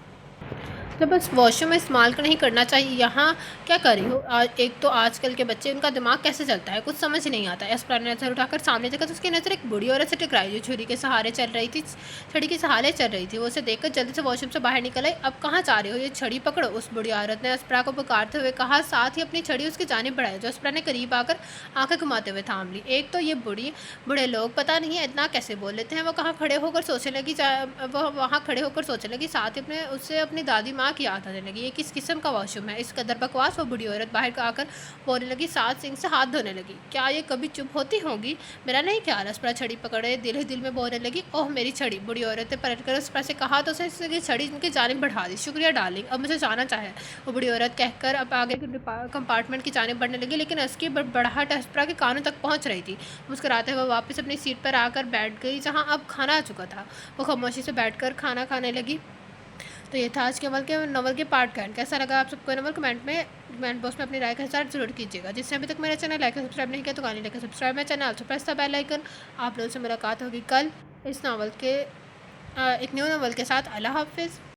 तो बस वॉशरूम में इस्तेमाल नहीं करना चाहिए, यहाँ क्या कर रही हो? एक तो आजकल के बच्चे, उनका दिमाग कैसे चलता है, कुछ समझ नहीं आता है। अस्परा ने नज़र उठाकर सामने देखा तो उसकी नज़र एक बुढ़ी औरत से टकराई जो छड़ी के सहारे चल रही थी। वो उसे देखकर जल्दी से वॉशरूम से बाहर निकल आई। अब कहाँ जा रही हो? ये छड़ी पकड़ो। उस बुढ़ी औरत ने अस्परा को पुकारते हुए कहा, साथ ही अपनी छड़ी उसकी जानिब बढ़ाई, जो अस्परा ने करीब आकर आंखें घुमाते हुए थाम ली। एक तो ये बूढ़े लोग पता नहीं इतना कैसे बोल लेते हैं। वो वहाँ खड़े होकर सोचने लगी, साथ ही उससे अपनी दादी माँ की याद आने लगी। ये किस किस्म का वॉशरूम है? इस कदर बकवास। वो बुढ़ी औरत बाहर आकर बोलने लगी, साथ सिंह से हाथ धोने लगी। क्या ये कभी चुप होती होंगी? मेरा नहीं ख्याल। अस्परा छड़ी पकड़े दिल ही दिल में बोलने लगी। ओह मेरी छड़ी। बुढ़ी औरत ने पलटकर अस्परा से कहा तो उसने छड़ी उनकी जानिब बढ़ा दी। शुक्रिया डार्लिंग, अब मुझे जाना चाहिए। वो बुढ़ी औरत कहकर अब आगे कंपार्टमेंट की जानिब बढ़ने लगी, लेकिन उसकी बड़बड़ाहट अस्परा के कानों तक पहुंच रही थी। मुस्कुराते हुए वापस अपनी सीट पर आकर बैठ गई जहाँ अब खाना आ चुका था। वो खामोशी से बैठकर खाना खाने लगी। तो ये था आज के नॉवल के पार्ट का। कैसा लगा आप सबको नॉवल? कमेंट बॉक्स में अपनी राय का इज़हार जरूर कीजिएगा। जिसने अभी तक मेरा चैनल लाइक और सब्सक्राइब नहीं किया तो गाने लाइक सब्सक्राइब मेरा channel, also press the bell icon. आप लोगों से मुलाकात होगी कल इस एक न्यू नॉवल के साथ। अल्लाह हाफिज़।